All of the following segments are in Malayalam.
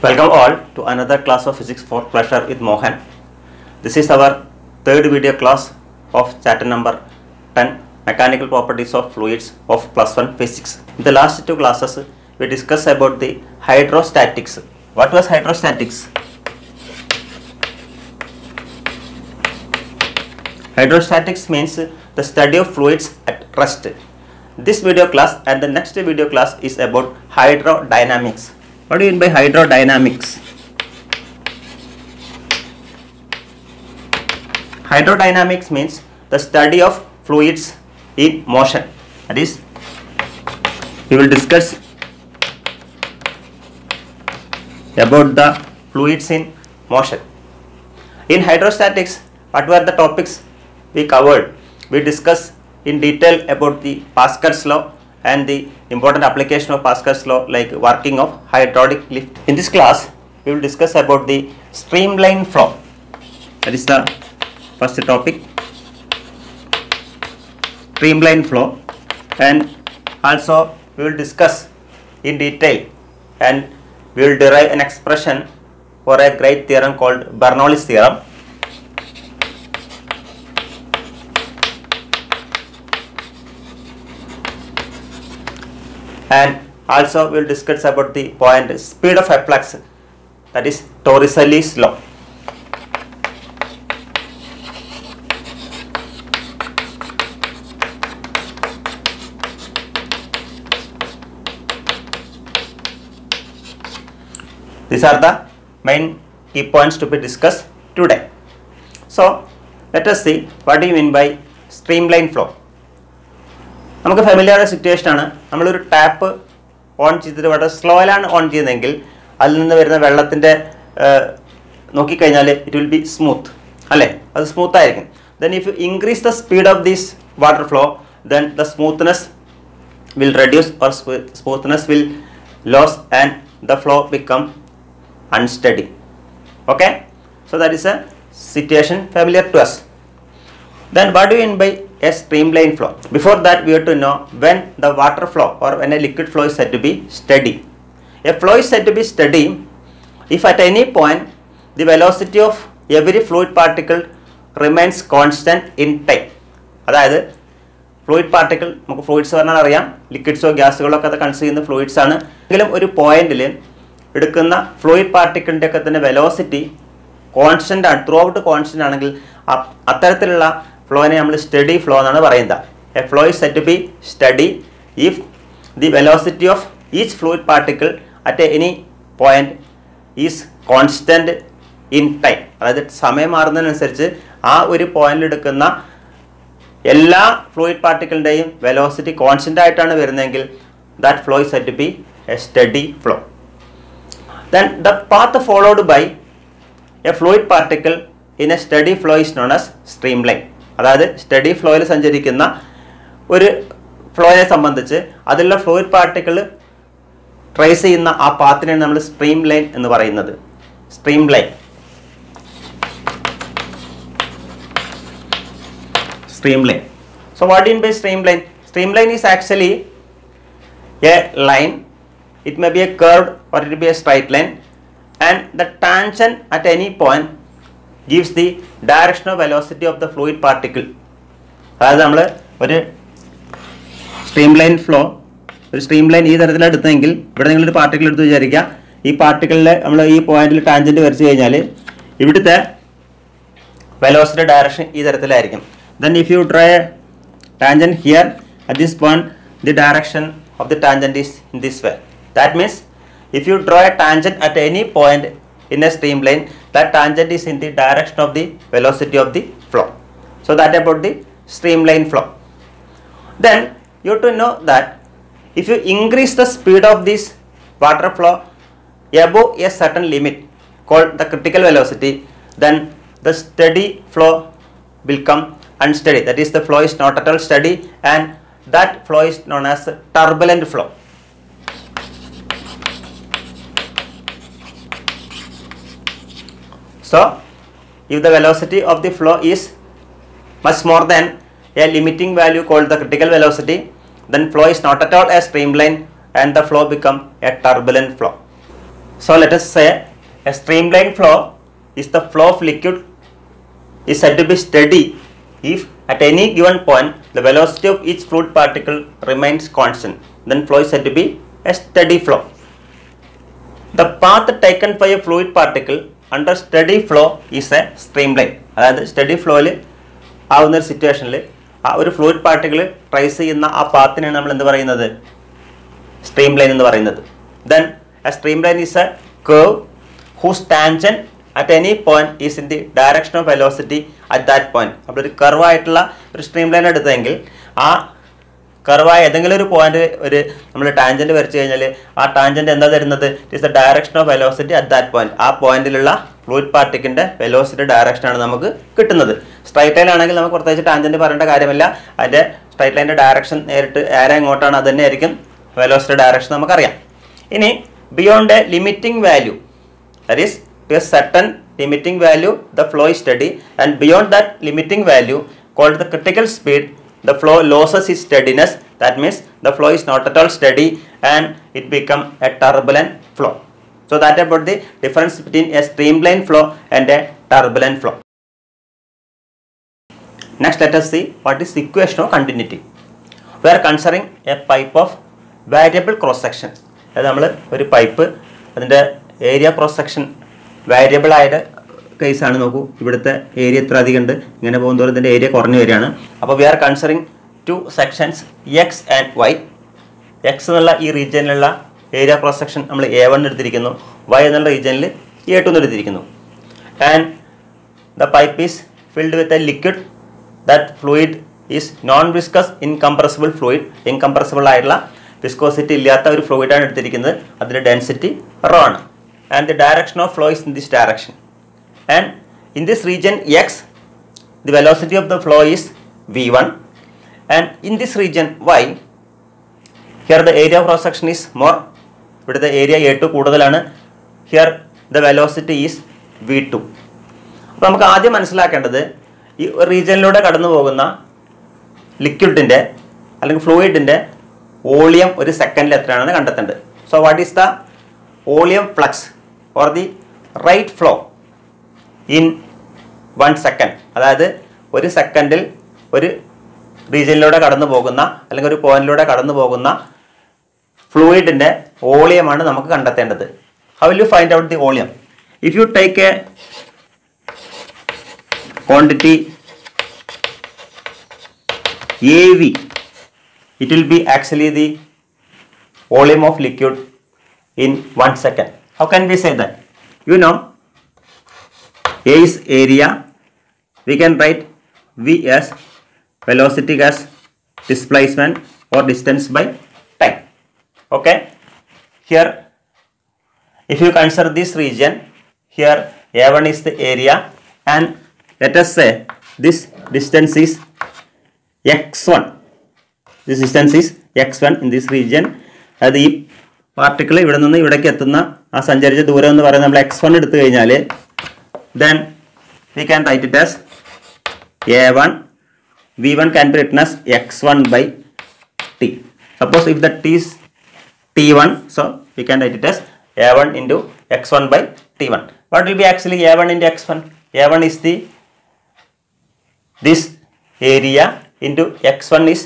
Welcome all to another class of Physics for Pleasure with Mohan. This is our third video class of chapter number 10, Mechanical Properties of Fluids of Plus 1 Physics. In the last two classes, we discussed about the hydrostatics. What was hydrostatics? Hydrostatics means the study of fluids at rest. This video class and the next video class is about hydrodynamics. What do you mean by hydrodynamics? Hydrodynamics means the study of fluids in motion. That is, we will discuss about the fluids in motion. In hydrostatics, what were the topics we covered? We discussed in detail about the Pascal's law and the important application of Pascal's law, like working of hydraulic lift. In this class, we will discuss about the streamline flow. That is the first topic, streamline flow, and also we will discuss in detail and we will derive an expression for a great theorem called Bernoulli's theorem. And also we will discuss about the point speed of efflux, that is Torricelli's law. These are the main key points to be discussed today. So let us see what do you mean by streamline flow. നമുക്ക് ഫെമിലിയർ സിറ്റുവേഷൻ ആണ്. നമ്മളൊരു ടാപ്പ് ഓൺ ചെയ്തിട്ട് വളരെ സ്ലോയിലാണ് ഓൺ ചെയ്യുന്നതെങ്കിൽ അതിൽ നിന്ന് വരുന്ന വെള്ളത്തിൻ്റെ നോക്കിക്കഴിഞ്ഞാൽ ഇറ്റ് വിൽ ബി സ്മൂത്ത് അല്ലേ, അത് സ്മൂത്ത് ആയിരിക്കും. Then if you increase the speed of this water flow, then the smoothness will reduce or smoothness will loss and the flow become unsteady. Okay, so that is a situation familiar to us. Then what do you mean by a streamline flow? Before that, we have to know when the water flow or when a liquid flow is said to be steady. A flow is said to be steady if at any point the velocity of every fluid particle remains constant in time. അതായത് ഫ്ലൂയിഡ് പാർട്ടിക്കിൾ, നമുക്ക് ഫ്ലൂയിഡ്സ് പറഞ്ഞാൽ അറിയാം, ലിക്വിഡ്സോ ഗ്യാസുകളോ ഒക്കെ അത് കൺസിഡർ ചെയ്യുന്ന ഫ്ലൂയിഡ്സ് ആണ്. എങ്കിലും ഒരു പോയിന്റിൽ എടുക്കുന്ന ഫ്ലൂയിഡ് പാർട്ടിക്കിളിൻ്റെ ഒക്കെ തന്നെ വെലോസിറ്റി കോൺസ്റ്റൻ്റ് ആണ്, ത്രൂ ഔട്ട് കോൺസ്റ്റൻ്റ് ആണെങ്കിൽ അത്തരത്തിലുള്ള ഫ്ലോനെ നമ്മൾ സ്റ്റഡി ഫ്ലോ എന്നാണ് പറയുന്നത്. A flow is said to be steady if the velocity of each fluid particle at any point is constant in time. അതായത് സമയം മാറുന്നതിനനുസരിച്ച് ആ ഒരു പോയിന്റിൽ എടുക്കുന്ന എല്ലാ ഫ്ലൂയിഡ് പാർട്ടിക്കിളിൻ്റെയും വെലോസിറ്റി കോൺസ്റ്റൻ്റ് ആയിട്ടാണ് വരുന്നതെങ്കിൽ that flow is said to be a steady flow. Then the path followed by a fluid particle in a steady flow is known as streamline. അതായത് സ്റ്റഡി ഫ്ലോയിൽ സഞ്ചരിക്കുന്ന ഒരു ഫ്ലോയെ സംബന്ധിച്ച് അതിലുള്ള ഫ്ലൂയിഡ് പാർട്ടിക്കിൾ ട്രേസ് ചെയ്യുന്ന ആ പാത്തിനെയാണ് നമ്മൾ സ്ട്രീം ലൈൻ എന്ന് പറയുന്നത്. Stream line. Stream line. So what do you mean by streamline? Streamline is actually a line. It may be a curved or it may be a straight line, and the tangent at any point gives the directional velocity of the fluid particle. അതായത് നമ്മൾ ഒരു സ്ട്രീംലൈൻ ഫ്ലോ, ഒരു സ്ട്രീംലൈൻ ഈ തരത്തിലാണ് എടുത്തതെങ്കിൽ ഇവിടെ നിങ്ങളൊരു പാർട്ടിക്കിൾ എടുത്ത് വിചാരിക്കുക. ഈ പാർട്ടിക്കിളിൽ നമ്മൾ ഈ പോയിന്റിൽ ടാൻജൻറ്റ് വരച്ച് കഴിഞ്ഞാൽ ഇവിടുത്തെ വെലോസിറ്റി ഡയറക്ഷൻ ഈ തരത്തിലായിരിക്കും. Then if you draw a tangent here at this point, the direction of the tangent is in this way. That means if you draw a tangent at any point in a streamline, that tangent is in the direction of the velocity of the flow. So that about the streamline flow. Then you have to know that if you increase the speed of this water flow above a certain limit called the critical velocity, then the steady flow will come unsteady. That is, the flow is not at all steady, and that flow is known as turbulent flow. So if the velocity of the flow is much more than a limiting value called the critical velocity, then flow is not at all a streamline and the flow become a turbulent flow. So let us say a streamline flow is the flow of liquid is said to be steady if at any given point the velocity of each fluid particle remains constant. Then flow is said to be a steady flow. The path taken by a fluid particle under steady flow is a streamline. അതായത് സ്റ്റഡി ഫ്ലോയിൽ ആവുന്ന ഒരു സിറ്റുവേഷനിൽ ആ ഒരു ഫ്ലൂയിഡ് പാർട്ടിക്കിൾ ട്രേസ് ചെയ്യുന്ന ആ പാത്തിനാണ് നമ്മൾ എന്ത് പറയുന്നത്, സ്ട്രീം ലൈൻ എന്ന് പറയുന്നത്. Then a streamline is a curve whose tangent at any point is in the direction of velocity at that point. അപ്പോൾ ഒരു കർവായിട്ടുള്ള ഒരു സ്ട്രീം ലൈൻ എടുത്തെങ്കിൽ ആ കർവായ ഏതെങ്കിലും ഒരു പോയിന്റ് ഒരു നമ്മൾ ടാൻജന്റ് വരച്ചു കഴിഞ്ഞാൽ ആ ടാൻജന്റ് എന്താ തരുന്നത്, it is the direction of velocity at that point. ആ പോയിന്റിലുള്ള ഫ്ലൂയിഡ് പാർട്ടിക്കിന്റെ വെലോസിറ്റി ഡയറക്ഷനാണ് നമുക്ക് കിട്ടുന്നത്. സ്ട്രൈറ്റ് ലൈൻ ആണെങ്കിൽ നമുക്ക് പ്രത്യേകിച്ച് ടാൻജന്റ് പറയേണ്ട കാര്യമില്ല. അതിന്റെ സ്ട്രൈറ്റ് ലൈനിന്റെ ഡയറക്ഷൻ നേരിട്ട് ഏറെ എങ്ങോട്ടാണ് അത് തന്നെ ആയിരിക്കും വെലോസിറ്റി ഡയറക്ഷൻ നമുക്കറിയാം. ഇനി beyond A limiting value, that is to a certain limiting value the flow is steady, and beyond that limiting value called the critical speed the flow loses its steadiness. That means the flow is not at all steady and it become a turbulent flow. So that about the difference between a streamline flow and a turbulent flow. Next let us see what is the equation of continuity. We are considering a pipe of variable cross section. അതായത് നമ്മൾ ഒരു പൈപ്പ് അതിൻ്റെ ഏരിയ ക്രോസ് സെക്ഷൻ വേരിയബിൾ ആയ കേസാണ്. നോക്കൂ, ഇവിടുത്തെ ഏരിയ എത്ര അധികം ഉണ്ട്, ഇങ്ങനെ പോകുന്നതോറും ഇതിൻ്റെ ഏരിയ കുറഞ്ഞു വരികയാണ്. അപ്പോൾ we are considering two sections X and Y. X എന്നുള്ള ഈ റീജിയനിലുള്ള ഏരിയ ക്രോസ് സെക്ഷൻ നമ്മൾ A1 എടുത്തിരിക്കുന്നു, വൈ എന്നുള്ള റീജിയനിൽ A2 എടുത്തിരിക്കുന്നു. And the pipe is filled with a liquid. That fluid is non viscous incompressible fluid. Incompressible ആയിട്ടുള്ള വിസ്കോസിറ്റി ഇല്ലാത്ത ഒരു ഫ്ലൂയിഡാണ് എടുത്തിരിക്കുന്നത്. അതിൻ്റെ ഡെൻസിറ്റി റോ ആണ്. And the direction of flow is in this direction, and in this region X the velocity of the flow is v1, and in this region Y here the area of cross section is more. But the area A2 കൂടുതലാണ്. Here the velocity is v2. അപ്പോൾ നമുക്ക് ആദ്യം മനസ്സിലാക്കേണ്ടത് ഈ റീജിയനിലൂടെ കടന്നു പോകുന്ന ലിക്വിഡിൻ്റെ അല്ലെങ്കിൽ ഫ്ലൂയിഡിൻ്റെ വോളിയം ഒരു സെക്കൻഡിൽ എത്രയാണെന്ന് കണ്ടെത്തേണ്ടത്. So what is the volume flux or the rate flow in 1 second. അതായത് ഒരു സെക്കൻഡിൽ ഒരു റീജിയനിലൂടെ കടന്നു പോകുന്ന അല്ലെങ്കിൽ ഒരു പോയിന്റിലൂടെ കടന്നു പോകുന്ന ഫ്ലൂയിഡിൻ്റെ വോളിയമാണ് നമുക്ക് കണ്ടെത്തേണ്ടത്. How will you find out the volume? If you take A quantity AV, it will be actually the volume of liquid in 1 second. How can we say that? You know, A is area. We can write V as velocity as displacement or distance by time. Okay. Here, if you consider this region, here A1 is the area, and let us say this distance is x1. This distance is x1 in this region. അത് ഈ പാർട്ടിക്കിൾ ഇവിടെ നിന്ന് ഇവിടേക്ക് എത്തുന്ന ആ സഞ്ചരിച്ച ദൂരം എന്ന് പറയുന്നത് നമ്മൾ x1 എടുത്തു കഴിഞ്ഞാൽ then we can write it as A1. V1 can be written as x1 by t. Suppose if the t is t1, so we can write it as A1 into x1 by t1. What will be actually A1 into x1? A1 is the this area into x1 is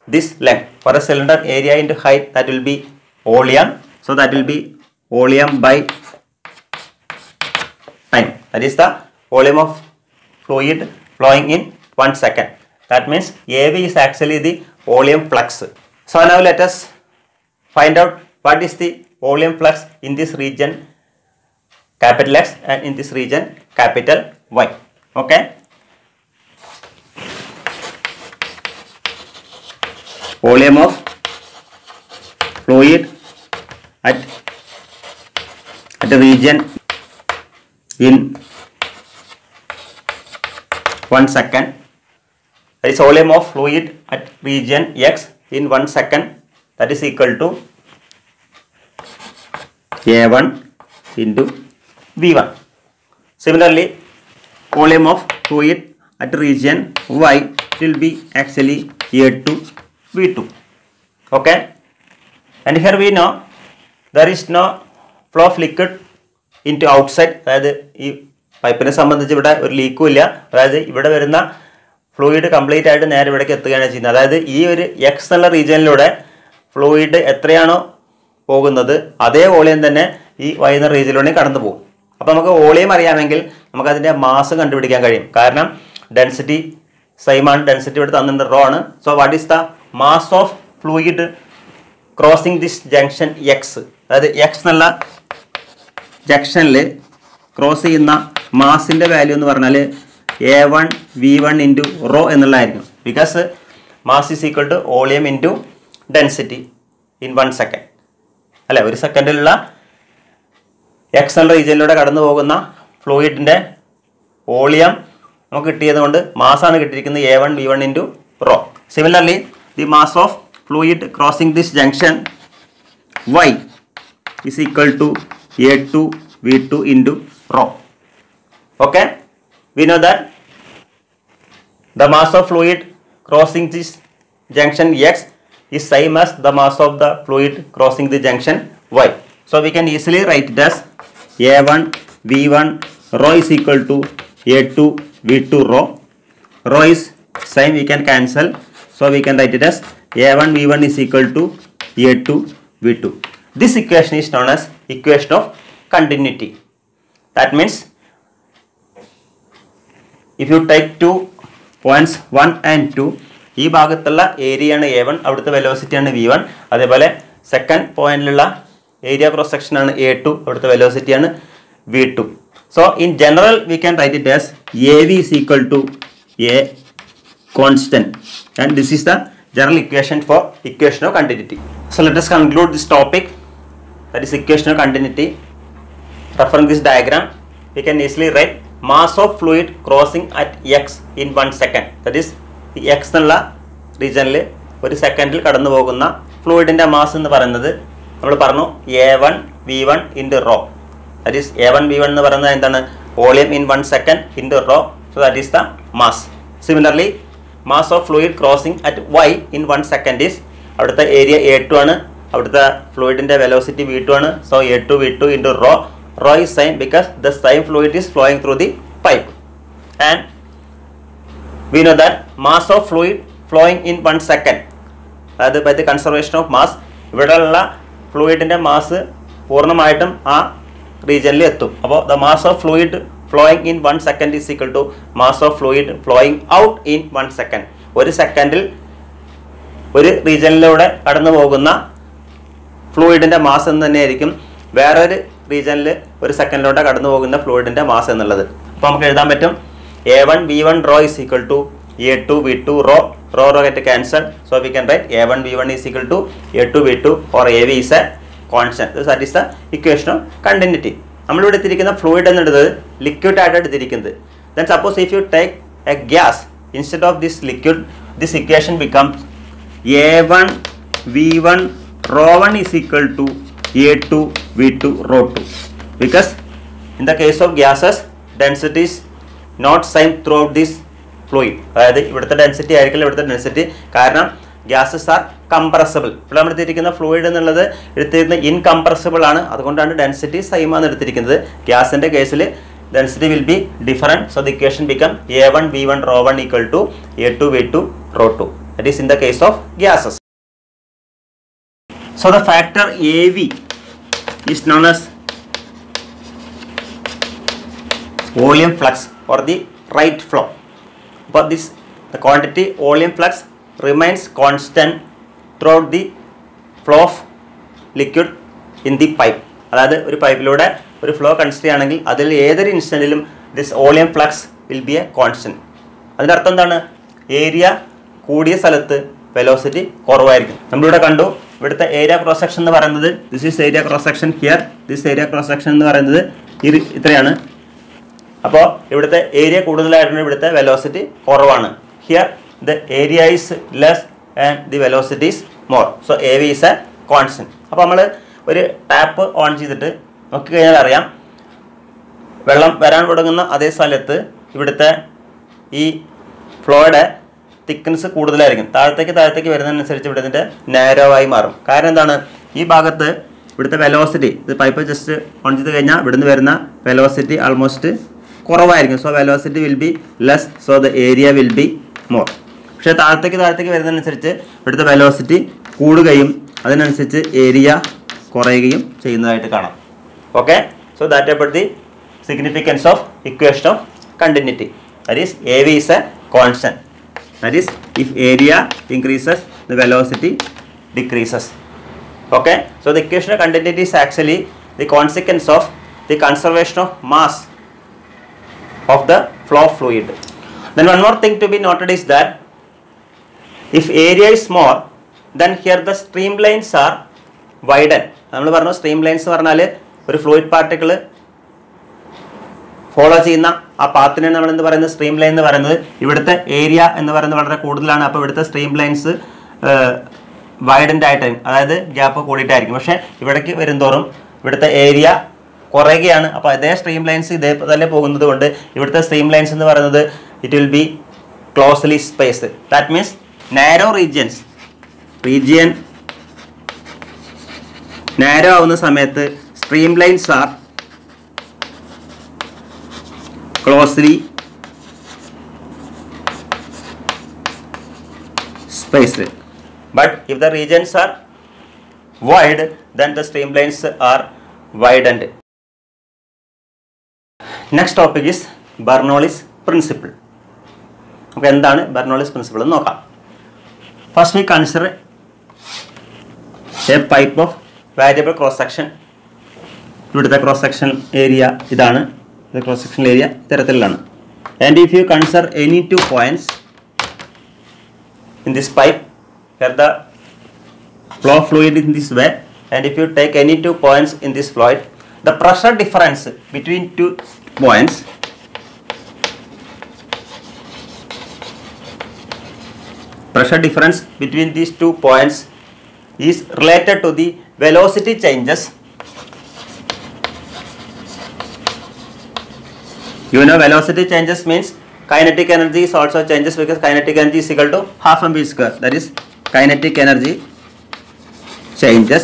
this length. For a cylinder, area into height, that will be volume. So that will be volume by time. That is the volume of fluid flowing in 1 second. That means AV is actually the volume flux. So now let us find out what is the volume flux in this region capital X and in this region capital Y. Okay. Volume of fluid at the region in 1 second. That is volume of fluid at region X in 1 second. That is equal to A1 into V1. Similarly, volume of fluid at region Y will be actually A2 V2. Okay. And here we know there is no flow of liquid into outside, അതായത് ഈ പൈപ്പിനെ സംബന്ധിച്ച് ഇവിടെ ഒരു ലീക്കും ഇല്ല, അതായത് ഇവിടെ വരുന്ന ഫ്ലൂയിഡ് കംപ്ലീറ്റ് ആയിട്ട് നേരെ ഇവിടേക്ക് എത്തുകയാണ് ചെയ്യുന്നത്. അതായത് ഈ ഒരു എക്സ് എന്നുള്ള റീജിയനിലൂടെ ഫ്ലൂയിഡ് എത്രയാണോ പോകുന്നത് അതേ വോളിയം തന്നെ ഈ വൈ എന്ന റീജിയനിലൂടെ കടന്നു പോകും. അപ്പോൾ നമുക്ക് വോളിയം അറിയാമെങ്കിൽ നമുക്കതിൻ്റെ മാസ് കണ്ടുപിടിക്കാൻ കഴിയും. കാരണം ഡെൻസിറ്റി സെയിം ആണ്, ഡെൻസിറ്റി ഇവിടെ തന്നിട്ടുണ്ട് റോ ആണ്. So what is the mass of fluid crossing this junction X, അതായത് എക്സ് എന്നുള്ള ജംഗ്ഷനിൽ ക്രോസ് ചെയ്യുന്ന മാസിൻ്റെ വാല്യൂ എന്ന് പറഞ്ഞാൽ A1 V1 ഇൻറ്റു റോ എന്നുള്ളതായിരിക്കും. Because mass is equal to volume into density in 1 second അല്ലെ. ഒരു സെക്കൻഡിലുള്ള എക്സ് എന്ന റീജിയനിലൂടെ കടന്നു പോകുന്ന ഫ്ലൂയിഡിൻ്റെ വോളിയം നമുക്ക് കിട്ടിയത് കൊണ്ട് മാസാണ് കിട്ടിയിരിക്കുന്നത് A1 V1 into rho. Similarly the mass of fluid crossing this junction Y is equal to A2 V2 into rho. Okay, we know that the mass of fluid crossing this junction X is same as the mass of the fluid crossing the junction Y. So we can easily write it as A1 V1 rho is equal to A2 V2 rho. Rho is same, we can cancel. So we can write it as A1 V1 is equal to A2 V2. This equation is known as equation of continuity. That means if you take 2 points 1 and 2, ഈ ഭാഗത്തുള്ള ഏരിയയാണ് A1, അവിടുത്തെ വെലോസിറ്റിയാണ് V1. അതേപോലെ സെക്കൻഡ് പോയിന്റിലുള്ള ഏരിയ ക്രോസ് സെക്ഷനാണ് A2, അവിടുത്തെ വെലോസിറ്റിയാണ് V2. So in general V can right it as AV is equal to A constant, and this is the general equation for equation of continuity. So let us conclude this topic, that is equation of continuity. Referring this diagram, we can easily write mass of fluid crossing at x in 1 second. That is ഈ എക്സ് എന്നുള്ള റീജിയനിൽ ഒരു സെക്കൻഡിൽ കടന്നു പോകുന്ന ഫ്ലൂയിഡിൻ്റെ മാസ് എന്ന് പറയുന്നത് നമ്മൾ പറഞ്ഞു A1 V1 into raw. That is A1 V1 എന്ന് പറയുന്നത് എന്താണ്? Volume in 1 second into raw. So that is the mass. Similarly mass of fluid crossing at Y in 1 second is, അവിടുത്തെ ഏരിയ A2 ആണ്, അവിടുത്തെ ഫ്ലൂയിഡിൻ്റെ വെലോസിറ്റി V2 ആണ്. So A2 V2 into raw. Rho is same because the same fluid is flowing through the pipe, and we know that mass of fluid flowing in 1 second, that is by the conservation of mass, ഇവിടെയുള്ള ഫ്ലൂയിഡിൻ്റെ മാസ് പൂർണ്ണമായിട്ടും ആ റീജിയനിൽ എത്തും. അപ്പോൾ the mass of fluid flowing in 1 second is equal to mass of fluid flowing out in 1 second. ഒരു സെക്കൻഡിൽ ഒരു റീജിയനിലൂടെ കടന്നു പോകുന്ന ഫ്ലൂയിഡിൻ്റെ മാസ് എന്ന് തന്നെയായിരിക്കും വേറൊരു റീജിയനിൽ ഒരു സെക്കൻഡിലൂടെ കടന്നു പോകുന്ന ഫ്ലൂയിഡിൻ്റെ മാസ് എന്നുള്ളത്. അപ്പോൾ നമുക്ക് എഴുതാൻ പറ്റും A1 V1 rho is equal to A2 V2 rho. Rho get cancelled. So we can write A1 V1 is equal to A2 V2, or AV is a constant. So that is the equation of continuity. നമ്മളിവിടെ എടുത്തിരിക്കുന്ന ഫ്ലൂയിഡ് എന്നുള്ളത് ലിക്വിഡ് ആയിട്ട് എടുത്തിരിക്കുന്നത്. Then suppose if you take a gas instead of this liquid, this equation becomes A1 V1 rho 1 is equal to A2 V2 rho 2, because in the case of gases density is not same throughout this fluid. അതായത് ഇവിടുത്തെ ഡെൻസിറ്റി ആയിരിക്കില്ല ഇവിടുത്തെ ഡെൻസിറ്റി, കാരണം ഗ്യാസസ് ആർ കംപ്രസിബിൾ. ഇപ്പോൾ നമ്മൾ എടുത്തിരിക്കുന്ന ഫ്ലൂയിഡ് എന്നുള്ളത് എടുത്തിരിക്കുന്നത് ഇൻകംപ്രസിബിൾ ആണ്, അതുകൊണ്ടാണ് ഡെൻസിറ്റി സെയിം ആണ് എടുത്തിരിക്കുന്നത്. ഗ്യാസിൻ്റെ കേസിൽ density will be different. So the equation become A1 V1 rho 1 equal to A2 V2 rho 2. That is in the case of gases. So the factor AV is known as volume flux or the rate flow. But this the quantity volume flux remains constant throughout the flow of liquid in the pipe. അതായത് ഒരു പൈപ്പിലൂടെ ഒരു ഫ്ലോ കൺസിഡർ ചെയ്യുകയാണെങ്കിൽ അതിൽ ഏതൊരു ഇൻസ്റ്റൻറ്റിലും this volume flux will be a constant. അതിൻ്റെ അർത്ഥം എന്താണ്? ഏരിയ കൂടിയ സ്ഥലത്ത് വെലോസിറ്റി കുറവായിരിക്കും. നമ്മളിവിടെ കണ്ടു ഇവിടുത്തെ ഏരിയ ക്രോസ് സെക്ഷൻ എന്ന് പറയുന്നത് this is area cross section here, this area cross section എന്ന് പറയുന്നത് ഇത്രയാണ്. അപ്പോൾ ഇവിടുത്തെ ഏരിയ കൂടുതലായിട്ടുണ്ട്, ഇവിടുത്തെ വെലോസിറ്റി കുറവാണ്. Here the area is less and the velocity is more. So A V is a constant. അപ്പോൾ നമ്മൾ ഒരു ടാപ്പ് ഓൺ ചെയ്തിട്ട് നോക്കി കഴിഞ്ഞാൽ അറിയാം വെള്ളം വരാൻ തുടങ്ങുന്ന അതേ സ്ഥലത്ത് ഇവിടുത്തെ ഈ ഫ്ലോയുടെ തിക്നെസ് കൂടുതലായിരിക്കും. താഴത്തേക്ക് വരുന്നതിനനുസരിച്ച് ഇവിടെ ഇതിൻ്റെ നാരോ ആയി മാറും. കാരണം എന്താണ്? ഈ ഭാഗത്ത് ഇവിടുത്തെ വെലോസിറ്റി, ഇത് പൈപ്പ് ജസ്റ്റ് ഓൺ ചെയ്ത് കഴിഞ്ഞാൽ ഇവിടുന്ന് വരുന്ന വെലോസിറ്റി ആൾമോസ്റ്റ് കുറവായിരിക്കും. So velocity will be less, so the area will be more. പക്ഷേ താഴത്തേക്ക് വരുന്നതിനനുസരിച്ച് ഇവിടുത്തെ വെലോസിറ്റി കൂടുകയും അതിനനുസരിച്ച് ഏരിയ കുറയുകയും ചെയ്യുന്നതായിട്ട് കാണാം. Okay, so that about the significance of equation of continuity. That is, AV is a constant. That is, if area increases, the velocity decreases. Okay, so the equation of continuity is actually the consequence of the conservation of mass of the flow fluid. Then one more thing to be noted is that if area is small, then here the streamlines are widened. നമ്മൾ പറഞ്ഞു streamlines എന്ന് പറഞ്ഞാൽ ഒരു ഫ്ലൂയിഡ് പാർട്ടിക്കിൾ ഫോളോ ചെയ്യുന്ന ആ പാത്തിനെ നമ്മൾ എന്ത് പറയുന്നത്, സ്ട്രീം ലൈൻ എന്ന് പറയുന്നത്. ഇവിടുത്തെ ഏരിയ എന്ന് പറയുന്നത് വളരെ കൂടുതലാണ്. അപ്പോൾ ഇവിടുത്തെ സ്ട്രീം ലൈൻസ് വൈഡൻ്റ് ആയിട്ടായിരിക്കും, അതായത് ഗ്യാപ്പ് കൂടിയിട്ടായിരിക്കും. പക്ഷേ ഇവിടേക്ക് വരുന്തോറും ഇവിടുത്തെ ഏരിയ കുറയുകയാണ്. അപ്പോൾ അതേ സ്ട്രീം ലൈൻസ് ഇതേ തന്നെ പോകുന്നത് കൊണ്ട് ഇവിടുത്തെ സ്ട്രീം ലൈൻസ് എന്ന് പറയുന്നത് it will be closely spaced. That means narrow region narrow ആവുന്ന സമയത്ത് stream lines are closely spaced, but if the regions are wide, then the streamlines are widened. Next topic is Bernoulli's principle. Okay, എന്താണ് Bernoulli's principle എന്ന് നോക്കാം. First we consider a pipe of variable cross section. ഇവിടുത്തെ cross section area ഇതാണ്. The cross section area തരത്തിലാണ്. And if you consider any 2 points in this pipe, here the flow fluid in this way, and if you take any 2 points in this fluid, the pressure difference between 2 points these 2 points is related to the velocity changes. You know, velocity changes means kinetic energy is also changes, because kinetic energy is equal to half mv square. That is, kinetic energy changes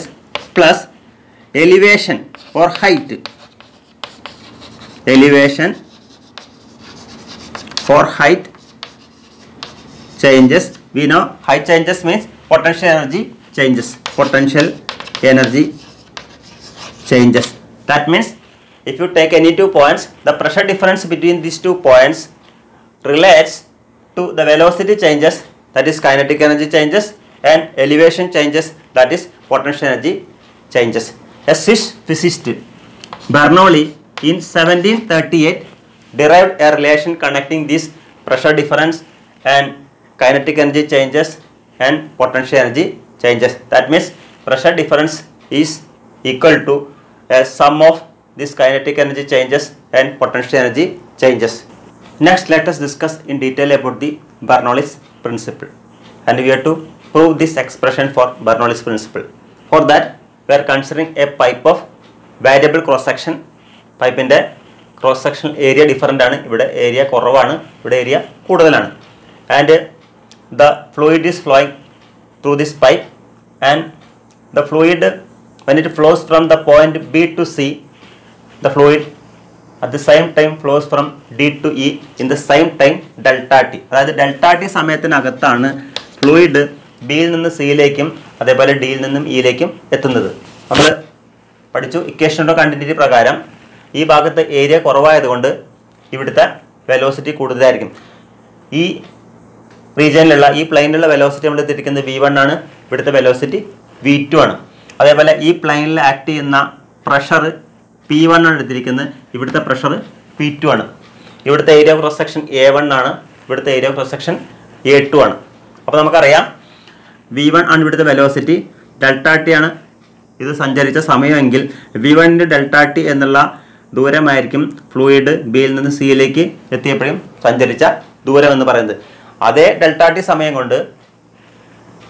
plus elevation or height. Elevation for height changes. We know height changes means potential energy changes. Potential energy changes. That means if you take any 2 points, the pressure difference between these 2 points relates to the velocity changes, that is kinetic energy changes, and elevation changes, that is potential energy changes. A Swiss physicist Bernoulli in 1738 derived a relation connecting this pressure difference and kinetic energy changes and potential energy changes. That means pressure difference is equal to a sum of this kinetic energy changes and potential energy changes. Next, let us discuss in detail about the Bernoulli's principle, and we have to prove this expression for Bernoulli's principle. For that, we are considering a pipe of variable cross section. Pipe in the cross section area different ആണ്, ഇവിടെ area കുറവാണ്, ഇവിടെ area കൂടുതലാണ്. And the fluid is flowing through this pipe, and the fluid, when it flows from the point B to C, the fluid at the same time flows from D to E in the same time delta T. അതായത് ഡെൽറ്റ ടി സമയത്തിനകത്താണ് ഫ്ലൂയിഡ് ബിയിൽ നിന്ന് സിയിലേക്കും അതേപോലെ ഡിയിൽ നിന്നും ഇയിലേക്കും എത്തുന്നത്. നമ്മൾ പഠിച്ചു ഇക്വേഷൻ ഓഫ് കണ്ടിന്യൂറ്റി പ്രകാരം ഈ ഭാഗത്ത് ഏരിയ കുറവായതുകൊണ്ട് ഇവിടുത്തെ വെലോസിറ്റി കൂടുതലായിരിക്കും. ഈ റീജിയനിലുള്ള ഈ പ്ലെയിനിലുള്ള വെലോസിറ്റി നമ്മൾ എടുത്തിരിക്കുന്നത് V1 ആണ്, ഇവിടുത്തെ വെലോസിറ്റി V2 ആണ്. അതേപോലെ ഈ പ്ലെയിനിൽ ആക്ട് ചെയ്യുന്ന പ്രഷർ P1 ആണ് എടുത്തിരിക്കുന്നത്, ഇവിടുത്തെ പ്രഷർ P2 ആണ്. ഇവിടുത്തെ area of cross section A1 ആണ്, ഇവിടുത്തെ area of cross section A2 ആണ്. അപ്പോൾ നമുക്കറിയാം V1 ആണ് ഇവിടുത്തെ വെലോസിറ്റി, ഡെൽറ്റ ടി ആണ് ഇത് സഞ്ചരിച്ച സമയമെങ്കിൽ V1 ഡെൽറ്റ ടി എന്നുള്ള ദൂരമായിരിക്കും ഫ്ലൂയിഡ് ബിയിൽ നിന്ന് സിയിലേക്ക് എത്തിയപ്പോഴും സഞ്ചരിച്ച ദൂരം എന്ന് പറയുന്നത്. അതേ ഡെൽറ്റ ടി സമയം കൊണ്ട്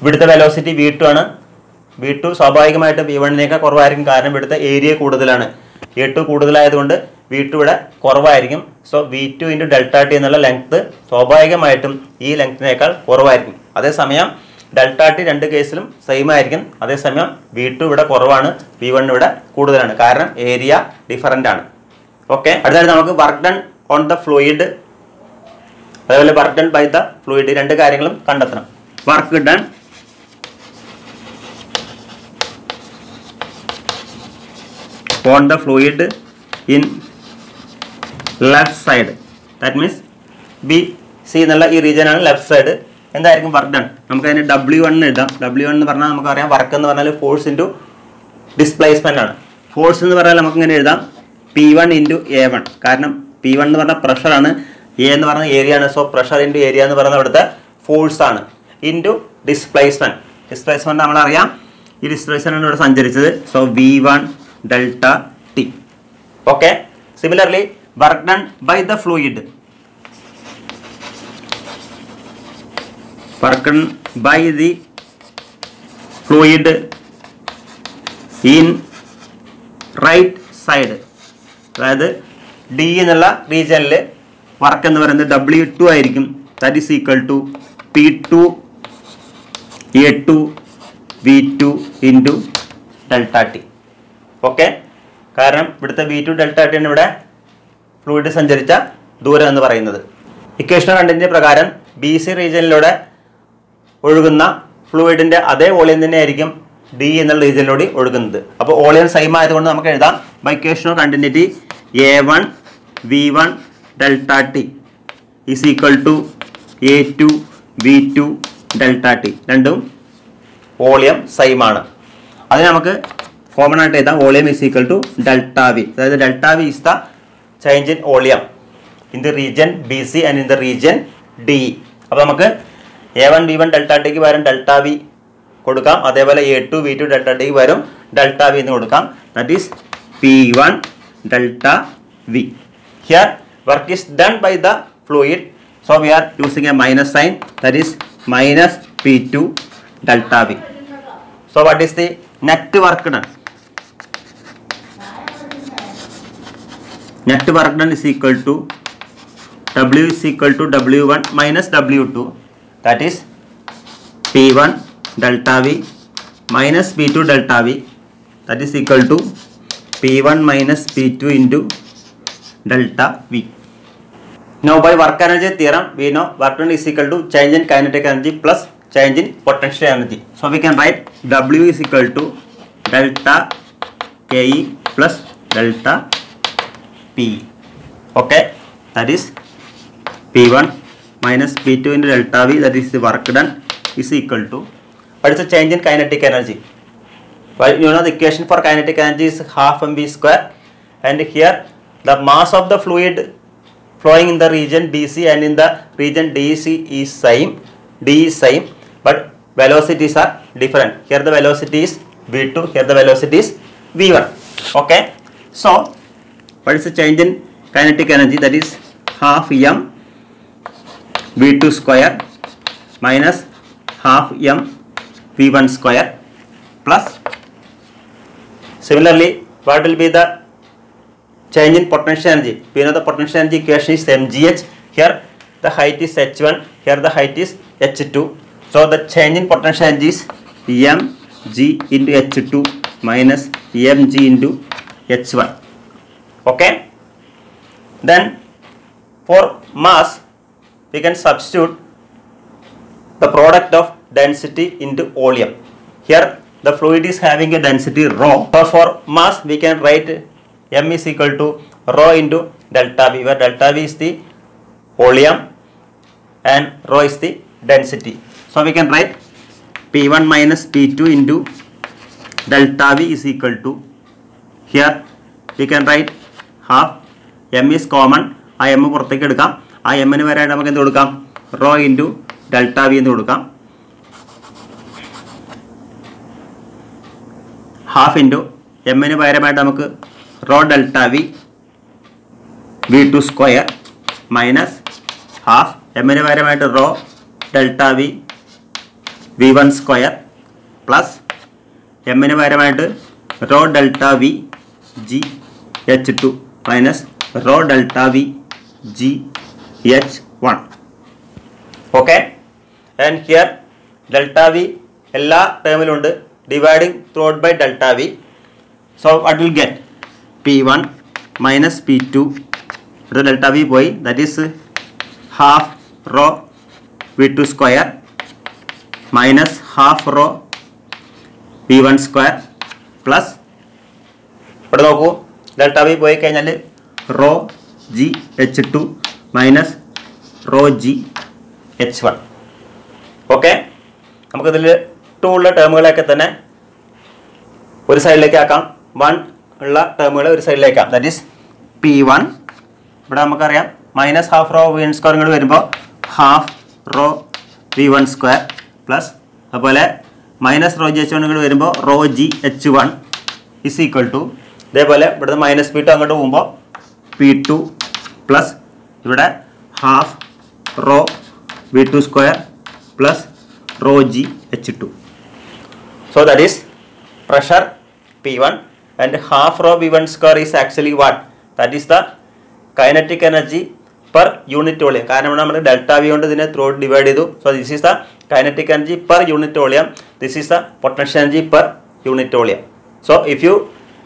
ഇവിടുത്തെ വെലോസിറ്റി V2 ആണ്. V2 സ്വാഭാവികമായിട്ടും V1 കുറവായിരിക്കും, കാരണം ഇവിടുത്തെ ഏരിയ കൂടുതലാണ്. A2 കൂടുതലായതുകൊണ്ട് V2 ഇവിടെ കുറവായിരിക്കും. സോ V2 × ഡെൽറ്റ ടി എന്നുള്ള ലെങ്ത് സ്വാഭാവികമായിട്ടും ഈ ലെങ്ത്തിനേക്കാൾ കുറവായിരിക്കും. അതേസമയം ഡെൽറ്റ ടി രണ്ട് കേസിലും സെയിം ആയിരിക്കും. അതേസമയം V2 ഇവിടെ കുറവാണ്, V1 ഇവിടെ കൂടുതലാണ്. കാരണം ഏരിയ ഡിഫറൻ്റ് ആണ്. ഓക്കെ, അടുത്തായിട്ട് നമുക്ക് work done on the fluid, അതേപോലെ work done by the fluid, രണ്ട് കാര്യങ്ങളും കണ്ടെത്തണം. Work done on the fluid in left side, that means BC എന്നുള്ള ഈ റീജിയൻ ആണ് ലെഫ്റ്റ് സൈഡ്. എന്തായിരിക്കും വർക്ക് ഡൺ? നമുക്ക് അതിന് W1 എഴുതാം. W1 എന്ന് പറഞ്ഞാൽ നമുക്കറിയാം വർക്ക് എന്ന് പറഞ്ഞാൽ ഫോഴ്സ് ഇൻറ്റു ഡിസ്പ്ലേസ്മെൻ്റ് ആണ്. ഫോഴ്സ് എന്ന് പറഞ്ഞാൽ നമുക്ക് ഇങ്ങനെ എഴുതാം P1 ഇൻറ്റു A1. കാരണം P1 എന്ന് പറഞ്ഞാൽ പ്രഷറാണ്, A എന്ന് പറഞ്ഞാൽ ഏരിയ ആണ്. സോ പ്രഷർ ഇൻറ്റു ഏരിയ എന്ന് പറയുന്നത് അവിടുത്തെ ഫോഴ്സ് ആണ്. Into displacement. ഡിസ്പ്ലേസ്മെൻറ്റ് നമ്മളറിയാം, ഈ ഡിസ്പ്ലേസ്മെൻ്റ് ആണ് ഇവിടെ സഞ്ചരിച്ചത്. So V1 delta T. Okay, similarly work done by the fluid, work done by the fluid in right side, അതായത് D എന്നുള്ള റീജിയനിൽ വർക്ക് എന്ന് പറയുന്നത് W2 ആയിരിക്കും. That is equal to P2 A2 V2 into delta T. Okay, കാരണം ഇവിടുത്തെ V2 ഡെൽറ്റ ടി ആണ് ഇവിടെ ഫ്ലൂയിഡ് സഞ്ചരിച്ച ദൂരം എന്ന് പറയുന്നത്. ഇക്വേഷൻ കണ്ടതിൻ്റെ പ്രകാരം BC റീജിയനിലൂടെ ഒഴുകുന്ന ഫ്ലൂയിഡിൻ്റെ അതേ വോളിയം തന്നെ ആയിരിക്കും D എന്നുള്ള റീജിയനിലൂടെ ഒഴുകുന്നത്. അപ്പോൾ വോളിയം സെയിം ആയതുകൊണ്ട് നമുക്ക് എഴുതാം by equation of continuity A1 V1 delta T is equal to A2 V2 delta T. രണ്ടും വോളിയം സെയിം ആണ്. അതിന് നമുക്ക് കോമൺ ആയിട്ട് എഴുതാം volume is equal to delta V. അതായത് delta V is the change in volume in the region BC and in the region DE. അപ്പോൾ നമുക്ക് A1 V1 ഡെൽറ്റ ടിക്ക് പകരം ഡെൽറ്റ വി കൊടുക്കാം. അതേപോലെ A2 V2 ഡെൽറ്റ ടിക്ക് പകരം ഡെൽറ്റ വി എന്ന് കൊടുക്കാം. That is P1 delta V. Here work is done by the fluid, so we are using a minus sign, that is minus P2 delta V. So what is the net work done? Net work done is equal to W is equal to W1 minus W2, that is P1 delta V minus P2 delta V, that is equal to P1 minus P2 into delta V. Now by work energy theorem we know work done is equal to change in kinetic energy plus change in potential energy. So we can write W is equal to delta Ke plus delta P. Okay, that is P1 minus P2 into delta V, that is the work done, is equal to, what is the change in kinetic energy? Well, you know the equation for kinetic energy is half mv square, and here the mass of the fluid flowing in the region BC and in the region DEC is same, D is same, but velocities are different. Here the velocity is V2, here the velocity is V1. Okay, so what is the change in kinetic energy? That is half m V2 square minus half m V1 square plus, similarly what will be the change in potential energy? We know the potential energy equation is mgh. Here the height is h1, here the height is h2. So the change in potential energy is mg into h2 minus mg into h1. Okay, then for mass we can substitute the product of density into volume. Here the fluid is having a density rho, so for mass we can write m is equal to rho into delta v, where delta v is the volume and rho is the density. So we can write P1 minus P2 into delta v is equal to, here we can write half, m is common, ആ m പുറത്തേക്ക് എടുക്കാം. ആ എമ്മിന് വരാനായിട്ട് നമുക്ക് എന്ത് കൊടുക്കാം? റോ ഇൻറ്റു ഡെൽറ്റ വി എന്ന് കൊടുക്കാം. ഹാഫ് ഇൻറ്റു എമ്മിന് പകരമായിട്ട് നമുക്ക് rho delta V V2 square minus half എമ്മിന് പകരമായിട്ട് rho delta V V1 square plus എമ്മിന് പകരമായിട്ട് rho delta V G H2 minus rho delta V G H1. Okay, and here delta V എല്ലാ ടേമിലുണ്ട് dividing throughout by delta V. So what will get? P1 minus P2 the delta V boy, that is half rho V2 square minus half rho V1 square plus ഇവിടെ നോക്കൂ ഡെൽറ്റ വി പോയി കഴിഞ്ഞാൽ raw G H to minus rho G H one. Okay, നമുക്കിതിൽ 2 ഉള്ള ടേമുകളെയൊക്കെ തന്നെ ഒരു സൈഡിലേക്ക് ആക്കാം, 1 ഉള്ള ടേമുകളെ ഒരു സൈഡിലേക്ക് ആക്കാം. ദാറ്റ് ഈസ് P1 ഇവിടെ നമുക്കറിയാം minus half rho V one square ഇങ്ങോട്ട് വരുമ്പോൾ half rho V one square plus അതുപോലെ minus rho G H one ഇങ്ങോട്ട് വരുമ്പോൾ rho G H one is equal to ഇതേപോലെ ഇവിടുന്ന് മൈനസ് P2 അങ്ങോട്ട് പോകുമ്പോൾ P2 പ്ലസ് ഇവിടെ half rho V two square plus rho G H two. So that is pressure P1 and half rho V1 square is actually what? That is the kinetic energy per unit volume. കാരണം നമ്മൾ ഡെൽറ്റ വി കൊണ്ട് ഇതിനെ ത്രൂ ഡിവൈഡ് ചെയ്തു. So this is the kinetic energy per unit volume. This is the potential energy per unit volume. So if you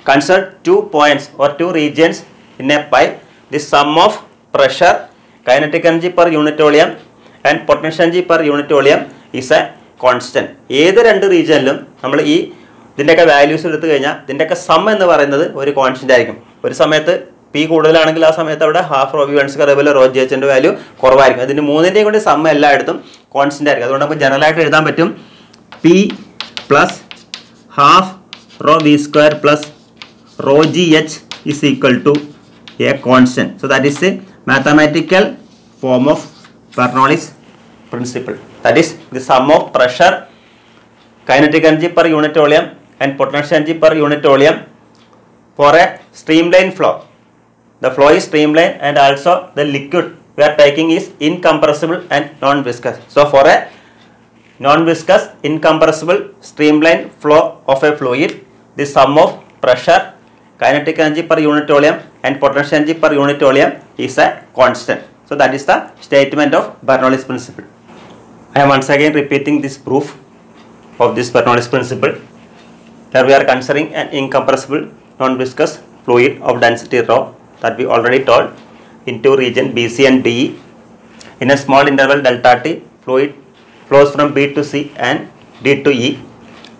consider 2 points or 2 regions in a pipe, the sum of pressure, kinetic energy per unit volume and potential energy per unit volume is a constant. ഏത് രണ്ട് റീജിയനിലും നമ്മൾ ഈ ഇതിൻ്റെയൊക്കെ വാല്യൂസ് എടുത്തു കഴിഞ്ഞാൽ ഇതിൻ്റെയൊക്കെ സം എന്ന് പറയുന്നത് ഒരു കോൺസ്റ്റൻ്റ് ആയിരിക്കും. ഒരു സമയത്ത് പി കൂടുതലാണെങ്കിൽ ആ സമയത്ത് അവിടെ half rho V one square അതേപോലെ റോ ജി എച്ചിൻ്റെ വാല്യൂ കുറവായിരിക്കും. അതിന് മൂന്നിൻ്റെയും കൂടി സം എല്ലായിടത്തും കോൺസ്റ്റൻ്റ് ആയിരിക്കും. അതുകൊണ്ട് നമുക്ക് ജനറലായിട്ട് എഴുതാൻ പറ്റും P plus half rho V square plus rho gh is equal to a constant. So that is the mathematical form of Bernoulli's principle. That is the sum of pressure, kinetic energy per unit volume and potential energy per unit volume for a streamline flow. The flow is streamline and also the liquid we are taking is incompressible and non-viscous. So for a non-viscous, incompressible, streamline flow of a fluid, the sum of pressure, kinetic energy per unit volume and potential energy per unit volume is a constant. So that is the statement of Bernoulli's principle. I am once again repeating this proof of this Bernoulli's principle. Here we are considering an incompressible non-viscous fluid of density rho that we already told into region BC and DE. In a small interval delta t, fluid flows from B to C and D to E.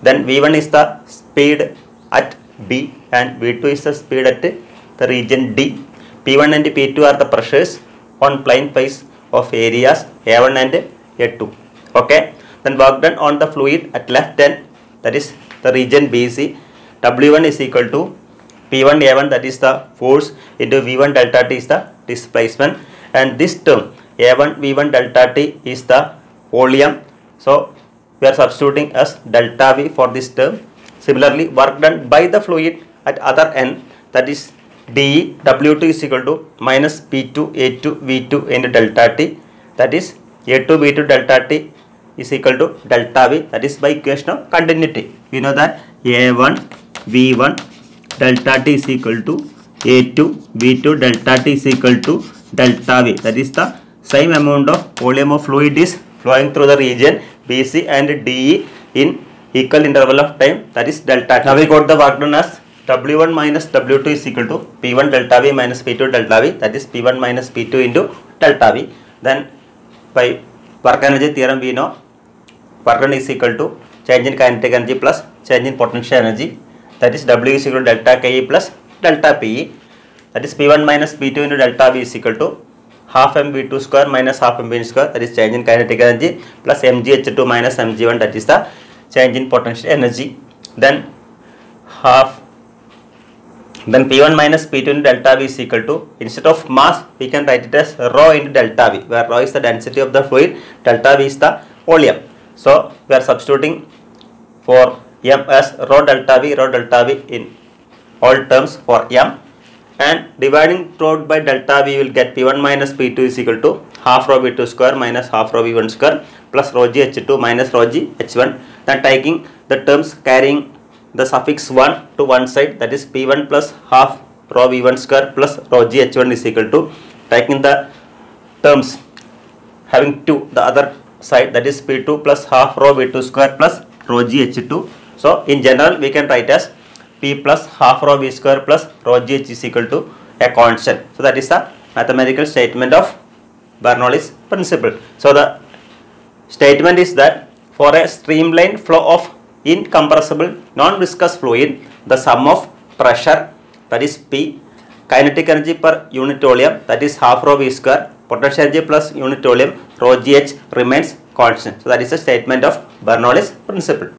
Then V1 is the speed at B and V2 is the speed at the region D. P1 and P2 are the pressures on plane face of areas A1 and A2. Okay. Then work done on the fluid at left end, that is the region BC. W1 is equal to P1 A1, that is the force, into V1 delta T is the displacement, and this term A1 V1 delta T is the volume. So we are substituting as delta V for this term. Similarly, work done by the fluid at other end, that is dE, W2 is equal to minus P2 A2 V2 into delta T, that is A2 V2 delta T is equal to delta V, that is by equation of continuity. We know that A1 V1 delta T is equal to A2 V2 delta T is equal to delta V, that is the same amount of volume of fluid is flowing through the region BC and DE in equal interval of time, that is delta t. Now we got the work done as W1 minus W2 is equal to P1 delta V minus P2 delta V, that is P1 minus P2 into delta V. Then by work energy theorem we know work done is equal to change in kinetic energy plus change in potential energy, that is W is equal to delta KE plus delta PE, that is P1 minus P2 into delta V is equal to half mv2 square minus half mv1 square, that is change in kinetic energy, plus mgh2 minus mg1, that is the change in potential energy. Then P1 minus P2 into delta V is equal to, instead of mass we can write it as rho into delta V, where rho is the density of the fluid, delta V is the volume. So we are substituting for m as rho delta V in all terms for m, and dividing throughout by delta V will get P1 minus P2 is equal to half rho V2 square minus half rho V1 square plus rho G H2 minus rho G H1. Then taking the terms carrying the suffix 1 to one side, that is P1 plus half rho V1 square plus rho G H1 is equal to, taking the terms having 2 the other side, that is P2 plus half rho V2 square plus rho G H2. So in general we can write as P plus half rho V square plus rho G H is equal to a constant. So that is the mathematical statement of Bernoulli's principle. So the statement is that for a streamline flow of incompressible non-viscous fluid, the sum of pressure, that is P, kinetic energy per unit volume, that is half rho V square, potential energy plus unit volume rho Gh remains constant. So that is the statement of Bernoulli's principle.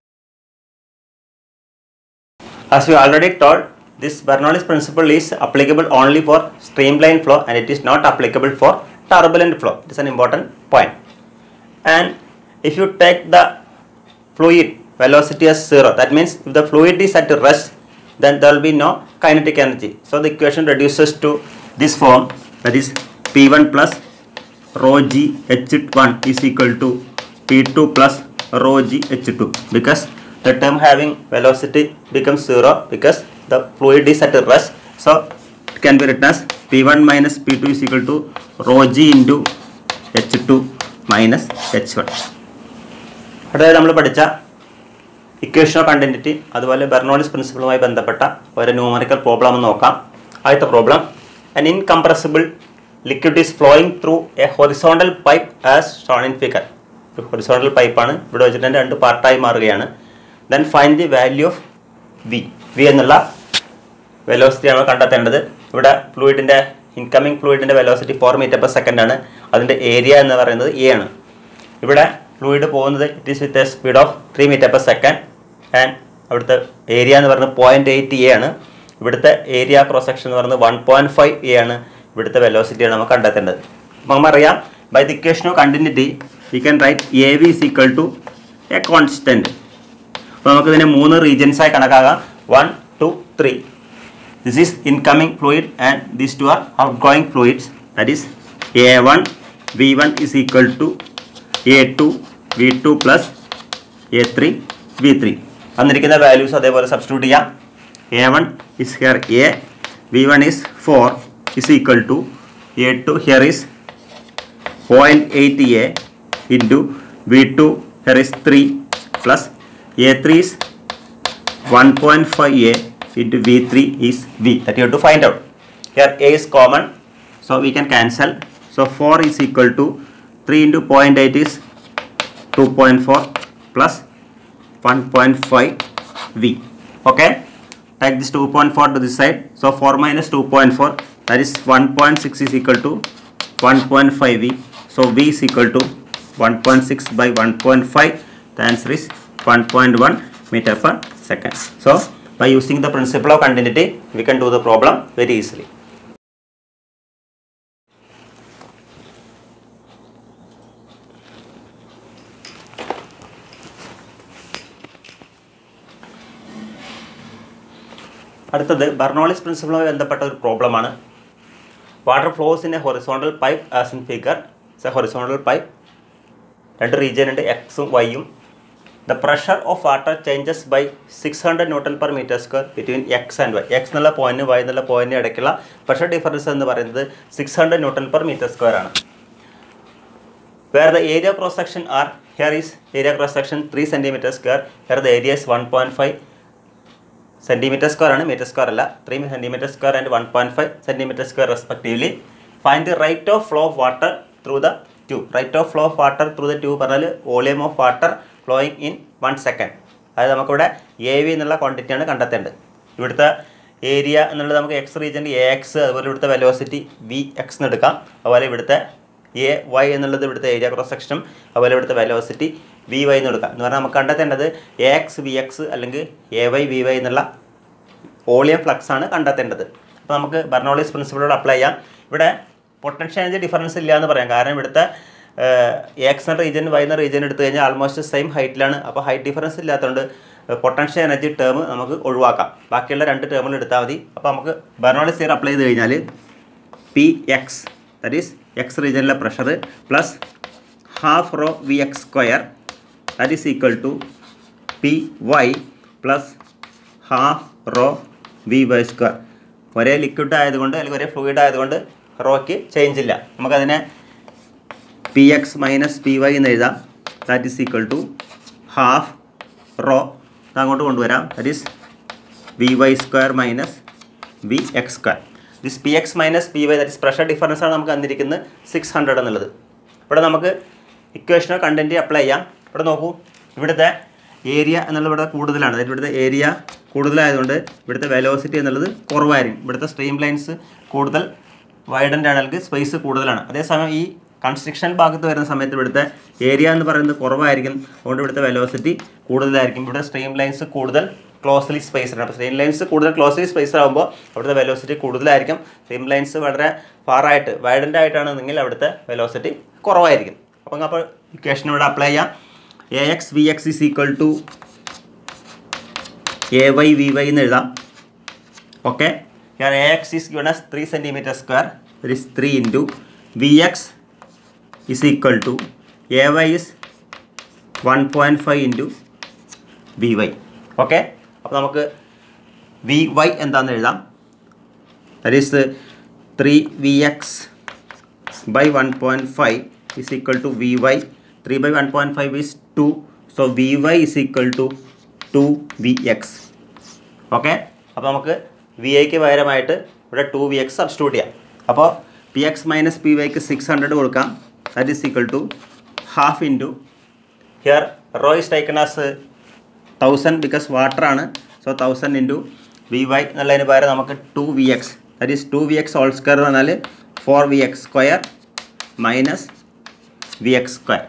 As we already told, this Bernoulli's principle is applicable only for streamline flow and it is not applicable for turbulent flow. It is an important point. And if you take the fluid velocity as 0, that means if the fluid is at rest, then there will be no kinetic energy. So the equation reduces to this form, that is P1 plus rho G H1 is equal to P2 plus rho G H2, because the term having velocity becomes 0 because the fluid is at rest. So it can be written as P1 minus P2 is equal to rho G into H2 minus H1. അടുത്തത് നമ്മൾ പഠിച്ച ഇക്വേഷൻ ഓഫ് കണ്ടിന്യൂറ്റി അതുപോലെ ബെർണോളിസ് പ്രിൻസിപ്പിളുമായി ബന്ധപ്പെട്ട ഒരു ന്യൂമറിക്കൽ പ്രോബ്ലം നോക്കാം. ആദ്യത്തെ problem, an incompressible liquid is flowing through a horizontal pipe as shown in figure. ഒരു ഹൊറിസോണ്ടൽ പൈപ്പാണ്, ഇവിടെ വെച്ചിട്ട് രണ്ട് പാർട്ടായി മാറുകയാണ്. Then find the value of V. V എന്നുള്ള വെലോസിറ്റി നമ്മൾ കണ്ടെത്തേണ്ടത്. ഇവിടെ ഫ്ലൂയിഡിൻ്റെ ഇൻകമ്മിങ് ഫ്ലൂയിഡിൻ്റെ വെലോസിറ്റി 4 മീറ്റർ പെർ സെക്കൻഡ് ആണ്. അതിൻ്റെ ഏരിയ എന്ന് പറയുന്നത് എ ആണ്. ഇവിടെ ഫ്ലൂയിഡ് പോകുന്നത് it is with a speed of 3 metre per second and അവിടുത്തെ ഏരിയ എന്ന് പറയുന്നത് 0.8 എ ആണ്. ഇവിടുത്തെ ഏരിയ ക്രോസ് സെക്ഷൻ എന്ന് പറയുന്നത് 1.5 എ ആണ്. ഇവിടുത്തെ വെലോസിറ്റിയാണ് നമുക്ക് കണ്ടെത്തേണ്ടത്. അപ്പോൾ നമുക്കറിയാം, by the equation of continuity we can write A V is equal to a constant. അപ്പോൾ നമുക്കിതിനെ 3 റീജിയൻസായി കണക്കാക്കാം. 1, 2, 3. This is incoming fluid and these two are outgoing fluids. That is A1 V1 is equal to A2 V2 plus A3 V3. തന്നിരിക്കുന്ന വാല്യൂസ് അതേപോലെ സബ്സ്റ്റിറ്റ്യൂട്ട് ചെയ്യാം. A1 is here A, V1 is 4 is equal to A2 here is 0.8 A into V2 here is 3 plus A3 is 1.5 A into V3 is V. That you have to find out. Here A is common, so we can cancel. So 4 is equal to 3 into 0.8 is 2.4 plus 1.5 V. Okay, take this 2.4 to this side. So 4 minus 2.4, that is 1.6 is equal to 1.5 V. So V is equal to 1.6 by 1.5. The answer is 1.1 meter per second. So by using the principle of continuity, we can do the problem very easily. അടുത്തത് ബെർണോളിസ് പ്രിൻസിപ്പിളുമായി ബന്ധപ്പെട്ട ഒരു പ്രോബ്ലമാണ്. Water flows in a horizontal pipe as in figure. It's a horizontal pipe. രണ്ട് റീജിയൻ ഉണ്ട്, എക്സും വൈയും. The pressure of water changes by 600 Newton per meter square between x and y. X എന്നുള്ള പോയിന്റ് y എന്നുള്ള പോയിന്റ് ഇടയ്ക്കുള്ള പ്രഷർ ഡിഫറൻസ് എന്ന് പറയുന്നത് 600 Newton per meter square ആണ്. Where the area cross section are, here is area cross section 3 centimeter square. Here the area is 1.5 centimeter square ആണ്, meter square അല്ല. 3 centimeter square and 1.5 centimeter square respectively. Find the rate of flow of water through the tube. Rate of flow of water through the tube പറഞ്ഞാൽ volume of water flowing in 1 second. അതായത് നമുക്കിവിടെ എ വി എന്നുള്ള ക്വാണ്ടിറ്റിയാണ് കണ്ടെത്തേണ്ടത്. ഇവിടുത്തെ ഏരിയ എന്നുള്ളത് നമുക്ക് എക്സ് റീജിയൻ്റെ എ എക്സ്, അതുപോലെ ഇവിടുത്തെ വെലോസിറ്റി വി എക്സ് എന്ന് എടുക്കാം. അതുപോലെ ഇവിടുത്തെ എ വൈ എന്നുള്ളത് ഇവിടുത്തെ ഏരിയ ക്രോസ് സെക്ഷനും, അതുപോലെ ഇവിടുത്തെ വെലോസിറ്റി വി വൈ എന്ന് എടുക്കാം. എന്ന് പറഞ്ഞാൽ നമുക്ക് കണ്ടെത്തേണ്ടത് എ എക്സ് വി എക്സ് അല്ലെങ്കിൽ എ വൈ വി വൈ എന്നുള്ള വോളിയം ഫ്ലക്സ് ആണ് കണ്ടെത്തേണ്ടത്. അപ്പോൾ നമുക്ക് ബെർണോളിസ് പ്രിൻസിപ്പിളോട് അപ്ലൈ ചെയ്യാം. ഇവിടെ പൊട്ടൻഷ്യൽ എനർജി ഡിഫറൻസ് ഇല്ല എന്ന് പറയാം. കാരണം ഇവിടുത്തെ എക്സ് എന്ന റീജിയൻ വൈ എന്ന റീജിയൻ എടുത്തു കഴിഞ്ഞാൽ ആൾമോസ്റ്റ് സെയിം ഹൈറ്റിലാണ്. അപ്പോൾ ഹൈറ്റ് ഡിഫറൻസ് ഇല്ലാത്തതുകൊണ്ട് പൊട്ടൻഷ്യൽ എനർജി ടേം നമുക്ക് ഒഴിവാക്കാം. ബാക്കിയുള്ള 2 ടേമുകൾ എടുത്താൽ മതി. അപ്പോൾ നമുക്ക് ബെർണോളിസ് തിയറി അപ്ലൈ ചെയ്ത് കഴിഞ്ഞാൽ P X, that is X റീജിയനിലെ pressure plus half rho V X square, that is equal to P Y plus half rho V Y square. ഒരേ ലിക്വിഡ് ആയതുകൊണ്ട് അല്ലെങ്കിൽ ഒരേ ഫ്ലൂയിഡ് ആയതുകൊണ്ട് റോയ്ക്ക് ചേഞ്ച് ഇല്ല. നമുക്കതിനെ P X minus P Y എന്ന് എഴുതാം. That is equal to half rho അങ്ങോട്ട് കൊണ്ടുവരാം, that is Vy² minus Vx². This Px minus Py that is pressure difference ആണ് നമുക്ക് തന്നിരിക്കുന്നത് 600 എന്നുള്ളത്. ഇവിടെ നമുക്ക് ഇക്വേഷനോ കണ്ടൻറ്റ് അപ്ലൈ ചെയ്യാം. ഇവിടെ നോക്കൂ, ഇവിടുത്തെ ഏരിയ എന്നുള്ളത് ഇവിടെ കൂടുതലാണ്, അതായത് ഇവിടുത്തെ ഏരിയ കൂടുതലായതുകൊണ്ട് ഇവിടുത്തെ വെലോസിറ്റി എന്നുള്ളത് കുറവായിരിക്കും. ഇവിടുത്തെ സ്ട്രീം ലൈൻസ് കൂടുതൽ വൈഡൻ്റ് ആണെങ്കിൽ സ്പേസ് കൂടുതലാണ്. അതേസമയം ഈ കൺസ്ട്രക്ഷൻ ഭാഗത്ത് വരുന്ന സമയത്ത് ഇവിടുത്തെ ഏരിയ എന്ന് പറയുന്നത് കുറവായിരിക്കും, അതുകൊണ്ട് ഇവിടുത്തെ വെലോസിറ്റി കൂടുതലായിരിക്കും. ഇവിടെ സ്ട്രീം ലൈൻസ് കൂടുതൽ ക്ലോസ്ലി സ്പേസ്ഡ് ആണ്. സ്ട്രീം ലൈൻസ് കൂടുതൽ ക്ലോസ്ലി സ്പേസ് ആകുമ്പോൾ അവിടുത്തെ വെലോസിറ്റി കൂടുതലായിരിക്കും. സ്ട്രീം ലൈൻസ് വളരെ ഫാറായിട്ട് വൈഡൻ്റ് ആയിട്ടാണെന്നെങ്കിൽ അവിടുത്തെ വെലോസിറ്റി കുറവായിരിക്കും. അപ്പോൾ ഇക്വേഷൻ ഇവിടെ അപ്ലൈ ചെയ്യാം. Ax Vx is equal to Ay Vy എന്ന് എഴുതാം. Okay, Ax is given as 3 cm², that is 3 into Vx is equal to Ay is 1.5 into Vy. Okay, അപ്പോൾ നമുക്ക് Vy എന്താണെന്ന് എഴുതാം. That is 3Vx by 1.5 is equal to Vy. 3 by 1.5 is 2. So Vy is equal to 2Vx. Okay, അപ്പോൾ നമുക്ക് Viക്ക് പകരമായിട്ട് ഇവിടെ 2Vx സബ്സ്റ്റിറ്റ്യൂട്ട് ചെയ്യാം. അപ്പോൾ Px മൈനസ് Pyക്ക് 600 കൊടുക്കാം, that is equal to half into here rho is taken as 1000 because water ആണ്. സോ 1000 ഇൻറ്റു Vy എന്നുള്ളതിന് പകരം നമുക്ക് 2Vx, that is 2Vx whole square എന്ന് പറഞ്ഞാൽ 4Vx² minus Vx².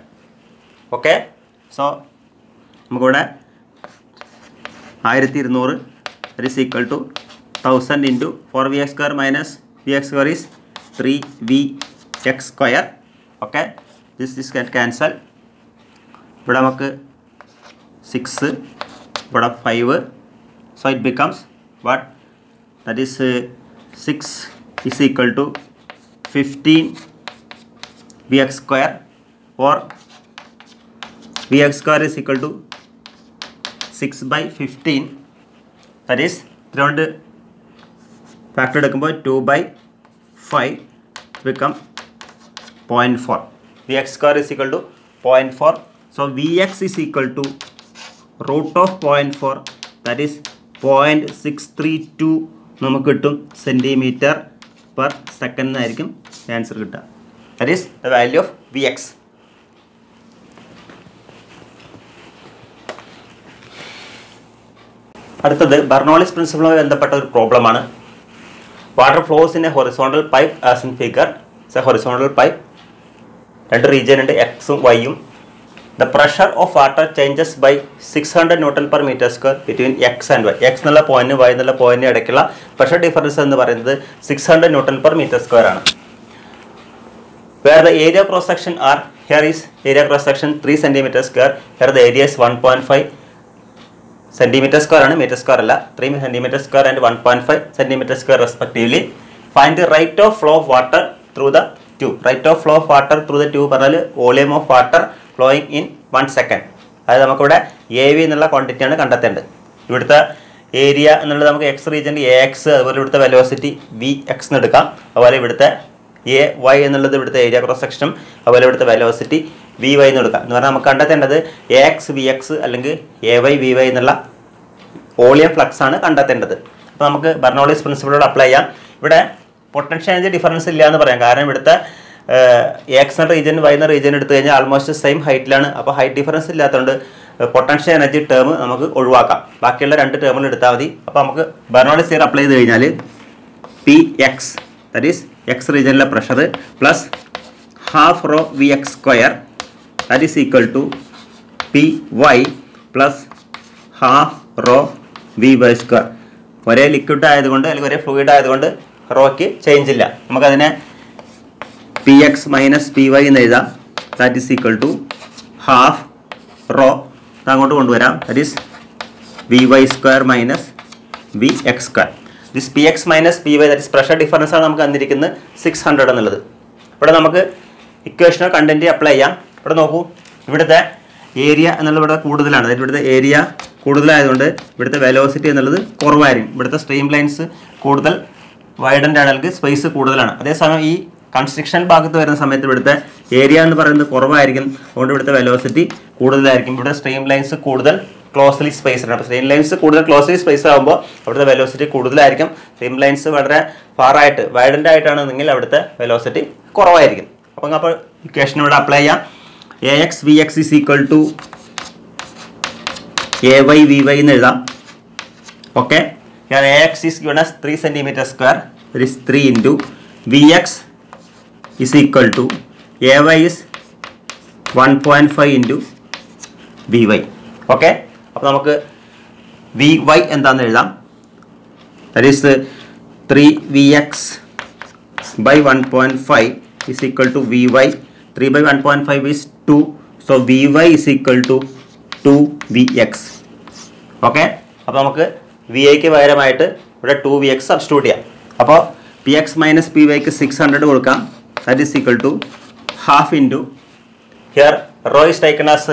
Okay, so നമുക്കിവിടെ 1200 that is equal to 1000 into 4Vx² minus Vx² is 3Vx². Okay, this get cancel. ഇവിടെ നമുക്ക് 6, ഇവിടെ 5, so it becomes what, that is 6 is equal to 15 Vx² or Vx² is equal to 6 by 15, that is around factor എടുക്കുമ്പോൾ 2 by 5 become 0.4. Vx² is equal to 0.4. So Vx is equal to root of 0.4, that is 0.632 നമുക്ക് കിട്ടും സെൻറ്റിമീറ്റർ പെർ സെക്കൻഡ് എന്നായിരിക്കും ആൻസർ കിട്ടുക. That is the value of Vx. അടുത്തത് ബെർണോളിസ് പ്രിൻസിപ്പിളുമായി ബന്ധപ്പെട്ട ഒരു പ്രോബ്ലമാണ്. Water flows in a horizontal pipe as in figure. It's a horizontal pipe, രണ്ട് റീജിയൻ ഉണ്ട്, എക്സും വൈയും. The pressure of water changes by 600 Nm/m² between X and Y. X എന്നുള്ള പോയിന്റ് വൈ എന്നുള്ള പോയിന്റ് ഇടയ്ക്കുള്ള പ്രഷർ ഡിഫറൻസ് എന്ന് പറയുന്നത് 600 Nm/m² ആണ്. Where the area cross section are, here is area cross section 3 cm², here the area is 1.5 cm² ആണ്, m² അല്ല. 3 cm² and 1.5 cm² respectively. Find the rate of flow of water through the tube. Rate of flow of water through the tube പറഞ്ഞാൽ volume of water flowing in 1 second. അതായത് നമുക്കിവിടെ AV എന്നുള്ള ക്വാണ്ടിറ്റിയാണ് കണ്ടെത്തേണ്ടത്. ഇവിടുത്തെ ഏരിയ എന്നുള്ളത് നമുക്ക് എക്സ് റീജിയനിൽ AX, അതുപോലെ ഇവിടുത്തെ വെലോസിറ്റി Vx എന്ന് എടുക്കാം. അതുപോലെ ഇവിടുത്തെ AY എന്നുള്ളത് ഇവിടുത്തെ ഏരിയ ക്രോസ് സെക്ഷനും, അതുപോലെ ഇവിടുത്തെ വെലോസിറ്റി Vy എന്ന് എടുക്കാം. എന്ന് പറഞ്ഞാൽ നമുക്ക് കണ്ടെത്തേണ്ടത് AX Vx അല്ലെങ്കിൽ AY Vy എന്നുള്ള വോളിയം ഫ്ലക്സ് ആണ് കണ്ടെത്തേണ്ടത്. അപ്പോൾ നമുക്ക് ബെർണോളിസ് പ്രിൻസിപ്പിളോട് അപ്ലൈ ചെയ്യാം. ഇവിടെ പൊട്ടൻഷ്യൽ എനർജി ഡിഫറൻസ് ഇല്ല എന്ന് പറയാം, കാരണം ഇവിടുത്തെ എക്സ് എന്ന റീജിയൻ വൈ എന്ന റീജിയൻ എടുത്തു കഴിഞ്ഞാൽ ആൾമോസ്റ്റ് സെയിം ഹൈറ്റിലാണ്. അപ്പോൾ ഹൈറ്റ് ഡിഫറൻസ് ഇല്ലാത്തതുകൊണ്ട് പൊട്ടൻഷ്യൽ എനർജി ടേം നമുക്ക് ഒഴിവാക്കാം, ബാക്കിയുള്ള 2 ടേമുകൾ എടുത്താൽ മതി. അപ്പോൾ നമുക്ക് ബെർണോളിസ് തിയറി അപ്ലൈ ചെയ്ത് കഴിഞ്ഞാൽ Px, ദാറ്റ് ഈസ് എക്സ് റീജിയനിലെ pressure, plus half rho Vx², that is equal to Py plus half rho Vy². ഒരേ ലിക്വിഡ് ആയതുകൊണ്ട് അല്ലെങ്കിൽ ഒരേ ഫ്ലൂയിഡ് ആയതുകൊണ്ട് റോയ്ക്ക് ചേഞ്ച് ഇല്ല. നമുക്കതിനെ Px മൈനസ് Py എന്ന് എഴുതാം. That is equal to half rho അങ്ങോട്ട് കൊണ്ടുവരാം, that is Vy² minus Vx². This Px minus Py that is pressure difference ആണ് നമുക്ക് തന്നിരിക്കുന്നത് 600 എന്നുള്ളത്. ഇവിടെ നമുക്ക് ഇക്വേഷനോ കണ്ടൻറ്റ് അപ്ലൈ ചെയ്യാം. ഇവിടെ നോക്കൂ, ഇവിടുത്തെ ഏരിയ എന്നുള്ളത് ഇവിടെ കൂടുതലാണ്, അതായത് ഇവിടുത്തെ ഏരിയ കൂടുതലായതുകൊണ്ട് ഇവിടുത്തെ വെലോസിറ്റി എന്നുള്ളത് കുറവായിരിക്കും. ഇവിടുത്തെ സ്ട്രീം ലൈൻസ് കൂടുതൽ വൈഡൻ്റ് ആണെങ്കിൽ സ്പേസ് കൂടുതലാണ്. അതേസമയം ഈ കൺസ്ട്രക്ഷൻ ഭാഗത്ത് വരുന്ന സമയത്ത് ഇവിടുത്തെ ഏരിയ എന്ന് പറയുന്നത് കുറവായിരിക്കും, അതുകൊണ്ട് ഇവിടുത്തെ വെലോസിറ്റി കൂടുതലായിരിക്കും. ഇവിടെ സ്ട്രീം ലൈൻസ് കൂടുതൽ ക്ലോസ്ലി സ്പേസ് ആണ്. അപ്പോൾ സ്ട്രീം ലൈൻസ് കൂടുതൽ ക്ലോസ്ലി സ്പേസ് ആകുമ്പോൾ അവിടുത്തെ വെലോസിറ്റി കൂടുതലായിരിക്കും. സ്ട്രീം ലൈൻസ് വളരെ ഫാറായിട്ട് വൈഡൻ്റ് ആയിട്ടാണെന്നെങ്കിൽ അവിടുത്തെ വെലോസിറ്റി കുറവായിരിക്കും. അപ്പോൾ ഇക്വേഷൻ ഇവിടെ അപ്ലൈ ചെയ്യാം. AX VX is equal to AY VY എന്ന് എഴുതാം. Okay, AX is given as 3 centimeter square, that is 3 into VX is equal to AY is 1.5 into VY. Okay, അപ്പോൾ നമുക്ക് VY എന്താണെന്ന് എഴുതാം. that is 3VX by 1.5 is equal to VY. 3 by 1.5 is 2, so VY is equal to 2VX. Okay, അപ്പോൾ നമുക്ക് VIക്ക് പകരമായിട്ട് ഇവിടെ 2VX സബ്സ്റ്റിറ്റ്യൂട്ട് ചെയ്യാം. അപ്പോൾ PX minus PYക്ക് 600 കൊടുക്കാം. that is equal to half into here rho is taken as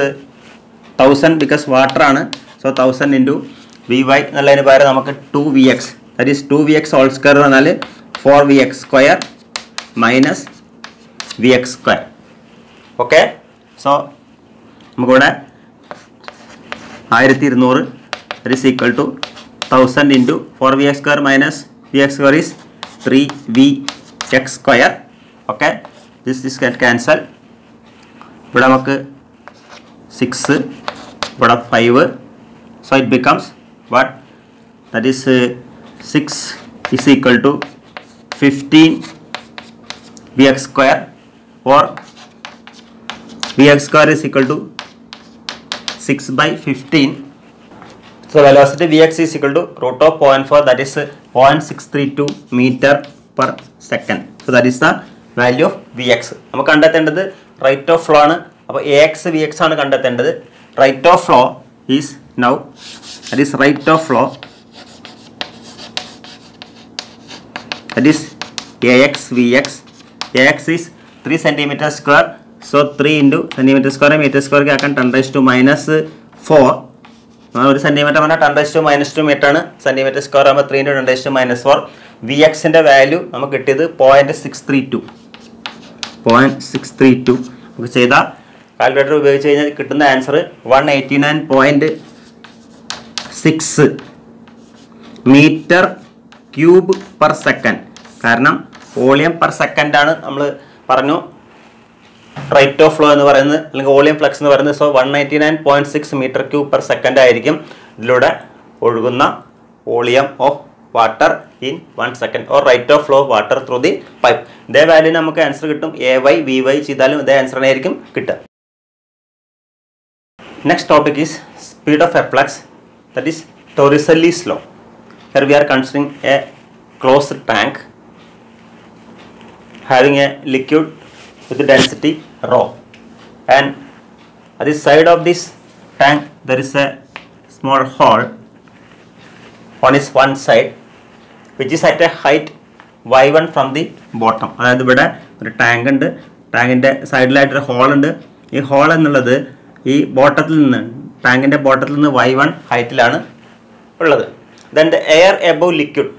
1000 because water ആണ്, so 1000 into VY എന്നുള്ളതിന് പകരം നമുക്ക് 2VX, that is 2VX whole square എന്നാൽ 4VX square minus VX square. Okay, so നമുക്കിവിടെ 1200 that is equal to 1000 into 4VX square minus VX square is 3VX square. Okay, this get cancel. ഇവിടെ നമുക്ക് 6, ഇവിടെ 5, so it becomes what, that is 6 is equal to 15 VX square, or VX square is equal to 6 by 15. So velocity Vx is equal to root of 0.4, that is 0.632 meter per second. So that is the value of Vx. നമുക്ക് കണ്ടെത്തേണ്ടത് റേറ്റ് ഓഫ് ഫ്ലോ ആണ്. അപ്പോൾ AX Vx ആണ് കണ്ടെത്തേണ്ടത്. Rate of flow is now, that is rate of flow, that is AX Vx. AX is 3 centimeter square, so 3 into centimeter square meter square के आकर 10 raised to minus 4. ഒരു സെൻറ്റിമീറ്റർ പറഞ്ഞാൽ 10 raised to minus 2 മീറ്റർ ആണ്. സെൻറ്റിമീറ്റർ സ്ക്വയർ ആകുമ്പോൾ 3 into 10 raised to minus 4. Vxൻ്റെ വാല്യൂ നമുക്ക് കിട്ടിയത് 0.632. നമുക്ക് ചെയ്താൽ കാൽക്കുലേറ്റർ ഉപയോഗിച്ച് കഴിഞ്ഞാൽ കിട്ടുന്ന answer 189.6 metre cube per second. കാരണം വോളിയം പെർ സെക്കൻഡ് ആണ് നമ്മൾ പറഞ്ഞു റേറ്റ് ഓഫ് ഫ്ലോ എന്ന് പറയുന്നത്, അല്ലെങ്കിൽ വോളിയം ഫ്ലക്സ് എന്ന് പറയുന്നത്. So 199.6 metre cube per second ആയിരിക്കും ഇതിലൂടെ ഒഴുകുന്ന volume of water in 1 second, or rate of flow of water through the pipe. ഇതേ വാല്യൂ നമുക്ക് ആൻസർ കിട്ടും. AY VY ചെയ്താലും ഇതേ ആൻസർ ആയിരിക്കും കിട്ടുക. Next topic is speed of air flux, that is Torricelli's law. Here we are considering a closed tank having a liquid with density rho, and at the side of this tank there is a small hole on its one side which is at a height y1 from the bottom. അതായത് ഇവിടെ ഒരു ടാങ്ക് ഉണ്ട്, ടാങ്കിൻ്റെ സൈഡിലായിട്ടൊരു ഹോൾ ഉണ്ട്. ഈ ഹോൾ എന്നുള്ളത് ഈ ബോട്ടത്തിൽ നിന്ന്, ടാങ്കിൻ്റെ ബോട്ടത്തിൽ നിന്ന് y1 ഹൈറ്റിലാണ് ഉള്ളത്. Then the air above liquid,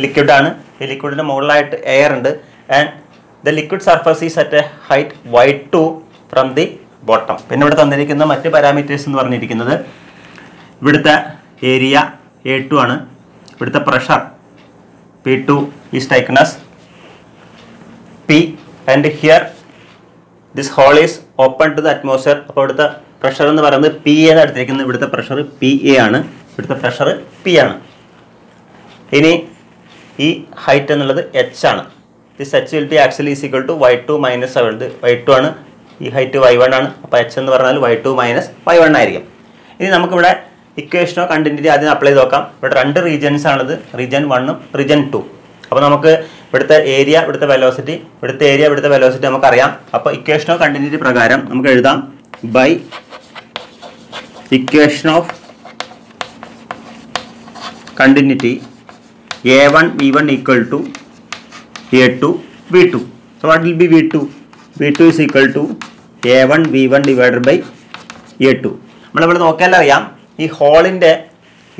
liquid ആണ്, ഈ ലിക്വിഡിൻ്റെ മുകളിലായിട്ട് എയർ ഉണ്ട്. And the liquid surface is at A height y2 from the bottom. പിന്നെ ഇവിടെ തന്നിരിക്കുന്ന മറ്റ് പാരാമീറ്റേഴ്സ് എന്ന് പറഞ്ഞിരിക്കുന്നത് ഇവിടുത്തെ ഏരിയ A2 ആണ്, ഇവിടുത്തെ pressure P2 is taken as P, and here this hole is open to the atmosphere. അപ്പോൾ ഇവിടുത്തെ പ്രഷർ എന്ന് പറയുന്നത് PA എന്ന് എടുത്തിരിക്കുന്നത്, ഇവിടുത്തെ പ്രഷർ PA ആണ്, ഇവിടുത്തെ പ്രഷർ P ആണ്. ഇനി ഈ ഹൈറ്റ് എന്നുള്ളത് H ആണ്. This H will be actually is equal to y2 minus y2 ആണ്, ഈ ഹൈറ്റ് y1 ആണ്. അപ്പോൾ H എന്ന് പറഞ്ഞാൽ y2 മൈനസ് y1 ആയിരിക്കും. ഇനി നമുക്കിവിടെ ഇക്വേഷനോ കണ്ടിന്യൂറ്റി ആദ്യം അപ്ലൈ ചെയ്ത് നോക്കാം. ഇവിടെ 2 റീജിയൻസ് ആണത്, റീജിയൻ 1ഉം റീജിയൻ 2. അപ്പോൾ നമുക്ക് ഇവിടുത്തെ ഏരിയ, ഇവിടുത്തെ വെലോസിറ്റി, ഇവിടുത്തെ ഏരിയ, ഇവിടുത്തെ വെലോസിറ്റി നമുക്കറിയാം. അപ്പോൾ ഇക്വേഷനോ കണ്ടിന്യൂറ്റി പ്രകാരം നമുക്ക് എഴുതാം by equation of continuity A1 V1 equal to A2 V2. So what will be V2? V2 is equal to A1 V1 divided by A2. നമ്മളിവിടെ നോക്കിയാൽ അറിയാം ഈ ഹോളിൻ്റെ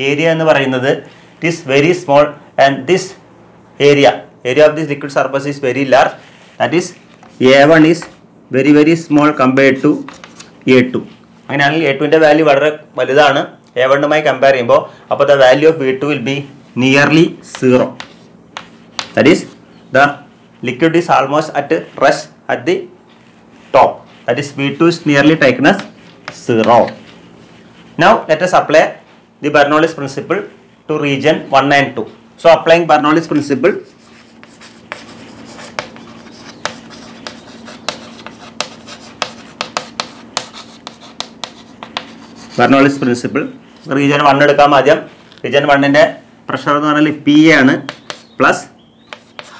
ഏരിയ എന്ന് പറയുന്നത് it is very small, and this area of this liquid surface is very large. that is A1 is very very small compared to A2. അങ്ങനെയാണെങ്കിൽ A2ന്റെ വാല്യൂ വളരെ വലുതാണ് A1മായി കമ്പയർ ചെയ്യുമ്പോൾ. അപ്പോൾ the value of V2 will be nearly 0. That is the liquid is almost at rest at the top. That is V2 is nearly taken as 0. Now let us apply the Bernoulli's principle to region 1 and 2. So applying Bernoulli's principle, Bernoulli's principle, region 1 എടുക്കാം ആദ്യം. region 1ന്റെ പ്രഷർ എന്ന് പറഞ്ഞാൽ PA ആണ് plus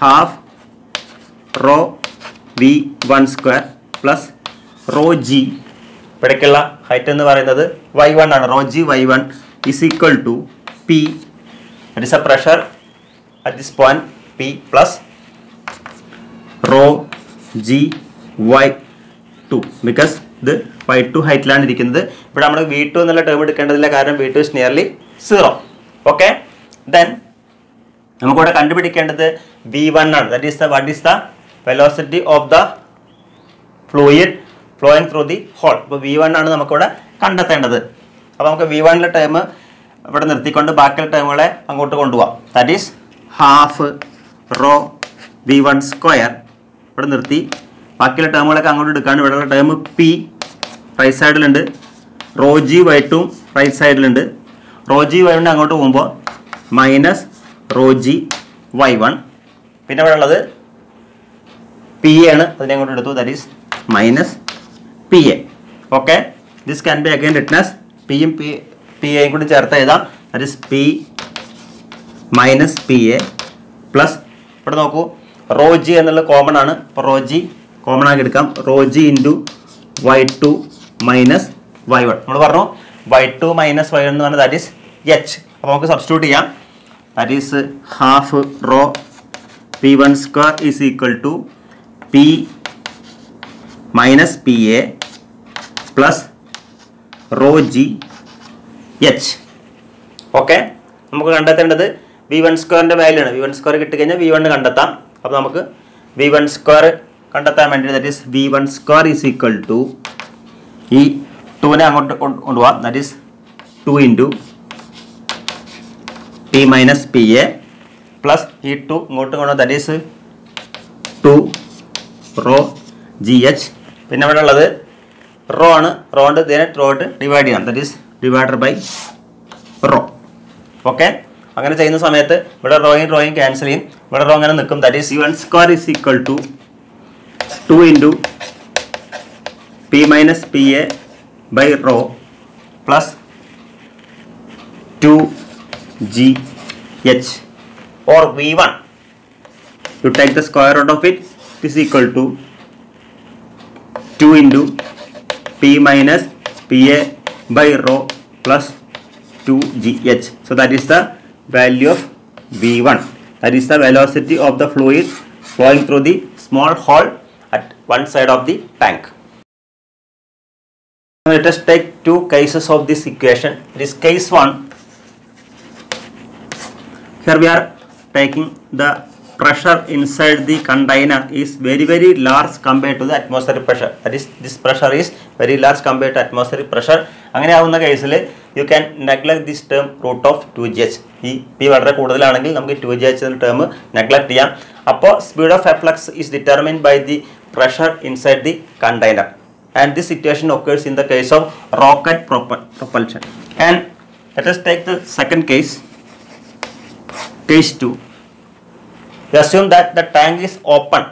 half rho V1 square plus rho G. ഇവിടേക്കുള്ള ഹൈറ്റ് എന്ന് പറയുന്നത് Y1 ആണ്. Rho G Y1 is equal to P. That is a pressure at this point P plus rho G Y2 because the Y2 ഹൈറ്റിലാണ് ഇരിക്കുന്നത്. ഇവിടെ നമ്മൾ V2 എന്നുള്ള ടേം എടുക്കേണ്ടതില്ല, കാരണം V2 is nearly 0. Okay, then നമുക്കിവിടെ കണ്ടുപിടിക്കേണ്ടത് V1 ആണ്. That is what is the velocity of the fluid flowing through the hole. അപ്പോൾ V1 ആണ് നമുക്കിവിടെ കണ്ടെത്തേണ്ടത്. അപ്പോൾ നമുക്ക് V1ലെ ടേം ഇവിടെ നിർത്തിക്കൊണ്ട് ബാക്കിയുള്ള ടേമുകളെ അങ്ങോട്ട് കൊണ്ടുപോകാം. That is half rho V1 square ഇവിടെ നിർത്തി. ബാക്കിയുള്ള ടേമുകളൊക്കെ അങ്ങോട്ട് എടുക്കാണ്ട് ഇവിടെയുള്ള ടേം P റൈറ്റ് സൈഡിലുണ്ട്, റോ G Y2 റൈറ്റ് സൈഡിലുണ്ട്. റോ G Y1 അങ്ങോട്ട് പോകുമ്പോൾ മൈനസ് റോ G Y1. പിന്നെ ഇവിടെ ഉള്ളത് P ആണ്, അതിനെ അങ്ങോട്ട് എടുത്തു. That is minus PA. Okay, this can be again written as പിയും PA കൂടി ചേർത്ത് എഴുതാം. That is P minus PA plus ഇവിടെ നോക്കൂ റോ G എന്നുള്ള കോമൺ ആണ്. അപ്പോൾ റോ G കോമൺ ആക്കി എടുക്കാം. Rho G into Y2 minus Y1. നമ്മൾ പറഞ്ഞു Y2 മൈനസ് Y1 എന്ന് പറഞ്ഞാൽ ദാറ്റ് ഈസ് H. അപ്പോൾ നമുക്ക് സബ്സ്റ്റിറ്റ്യൂട്ട് ചെയ്യാം. That is half rho V1 square is equal to P minus PA plus rho G H. Okay, നമുക്ക് കണ്ടെത്തേണ്ടത് V1 സ്ക്വയറിൻ്റെ വാല്യൂ ആണ്. V1 സ്ക്വയർ കിട്ടിക്കഴിഞ്ഞാൽ V1 കണ്ടെത്താം. അപ്പോൾ നമുക്ക് V1 സ്ക്വയർ കണ്ടെത്താൻ വേണ്ടി that is V1 square is equal to ഈ 2നെ അങ്ങോട്ട് കൊണ്ടുപോകാം. That is 2 into P minus PA plus ഈ 2 ഇങ്ങോട്ട് കൊണ്ടുപോകാം. That is 2 rho GH. പിന്നെ ഇവിടെ ഉള്ളത് റോ ആണ്. റോ ഉണ്ട്, ഇതിനെ റോ ആയിട്ട് ഡിവൈഡ് ചെയ്യാം. That is divider by rho. Okay, അങ്ങനെ ചെയ്യുന്ന സമയത്ത് ഇവിടെ റോയും ക്യാൻസൽ ചെയ്യും. ഇവിടെ റോ അങ്ങനെ നിൽക്കും. That is V1 square is equal to 2 into P minus PA by rho plus 2GH or V1. You take the square root of it. It is equal to 2 into P minus PA by rho plus 2GH. So that is the value of V1. That is the velocity of the fluid flowing through the small hole at one side of the tank. Now let us take two cases of this equation. It is case 1. Here we are taking the pressure inside the container is very very large compared to the atmospheric pressure. That is, this pressure is very large compared to atmospheric pressure. അങ്ങനെ ആവുന്ന കേസിൽ you can neglect this term root of 2GH. ഈ P വളരെ കൂടുതലാണെങ്കിൽ നമുക്ക് 2GH എന്ന ടേം നെഗ്ലക്ട് ചെയ്യാം. അപ്പോൾ speed of efflux is determined by the pressure inside the container. And this situation occurs in the case of rocket propulsion. And let us take the second case, case 2. We assume that the tank is open.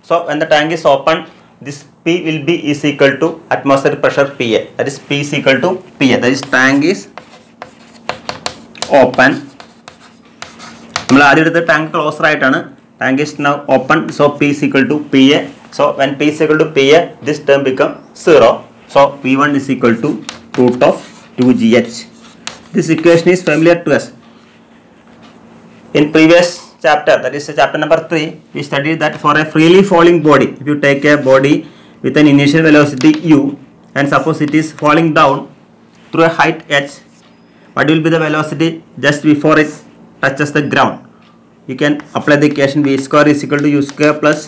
So when the tank is open, this P will be is equal to atmospheric pressure PA. That is P is equal to PA. That is tank is open. നമ്മൾ ആദ്യം എടുത്ത ടാങ്ക് ക്ലോസർ ആയിട്ടാണ്. Tank is now open. So P is equal to PA. So when P is equal to PA, this term become 0. So P1 is equal to root of 2GH. This equation is familiar to us. In previous chapter, that is chapter number 3, we studied that for a freely falling body, if you take a body with an initial velocity u and suppose it is falling down through a height h, what will be the velocity just before it touches the ground? You can apply the equation v square is equal to u square plus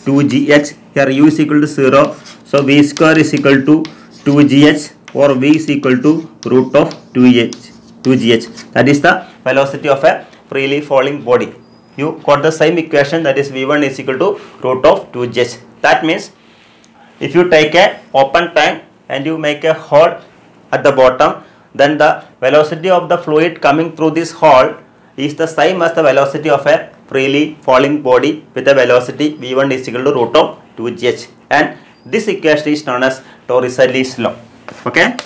2gh. Here u is equal to 0. So v square is equal to 2gh, or v is equal to root of 2gh. That is the velocity of a freely falling body. You got the same equation, that is v1 is equal to root of 2gh. That means if you take a open tank and you make a hole at the bottom, then the velocity of the fluid coming through this hole is the same as the velocity of a freely falling body with a velocity v1 is equal to root of 2gh, and this equation is known as Torricelli's law. Okay.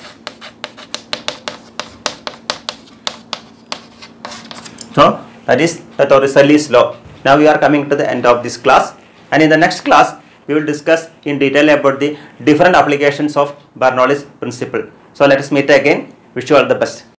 So that is the Torricelli's law. Now we are coming to the end of this class, and in the next class we will discuss in detail about the different applications of Bernoulli's principle. So let us meet again. Wish you all the best.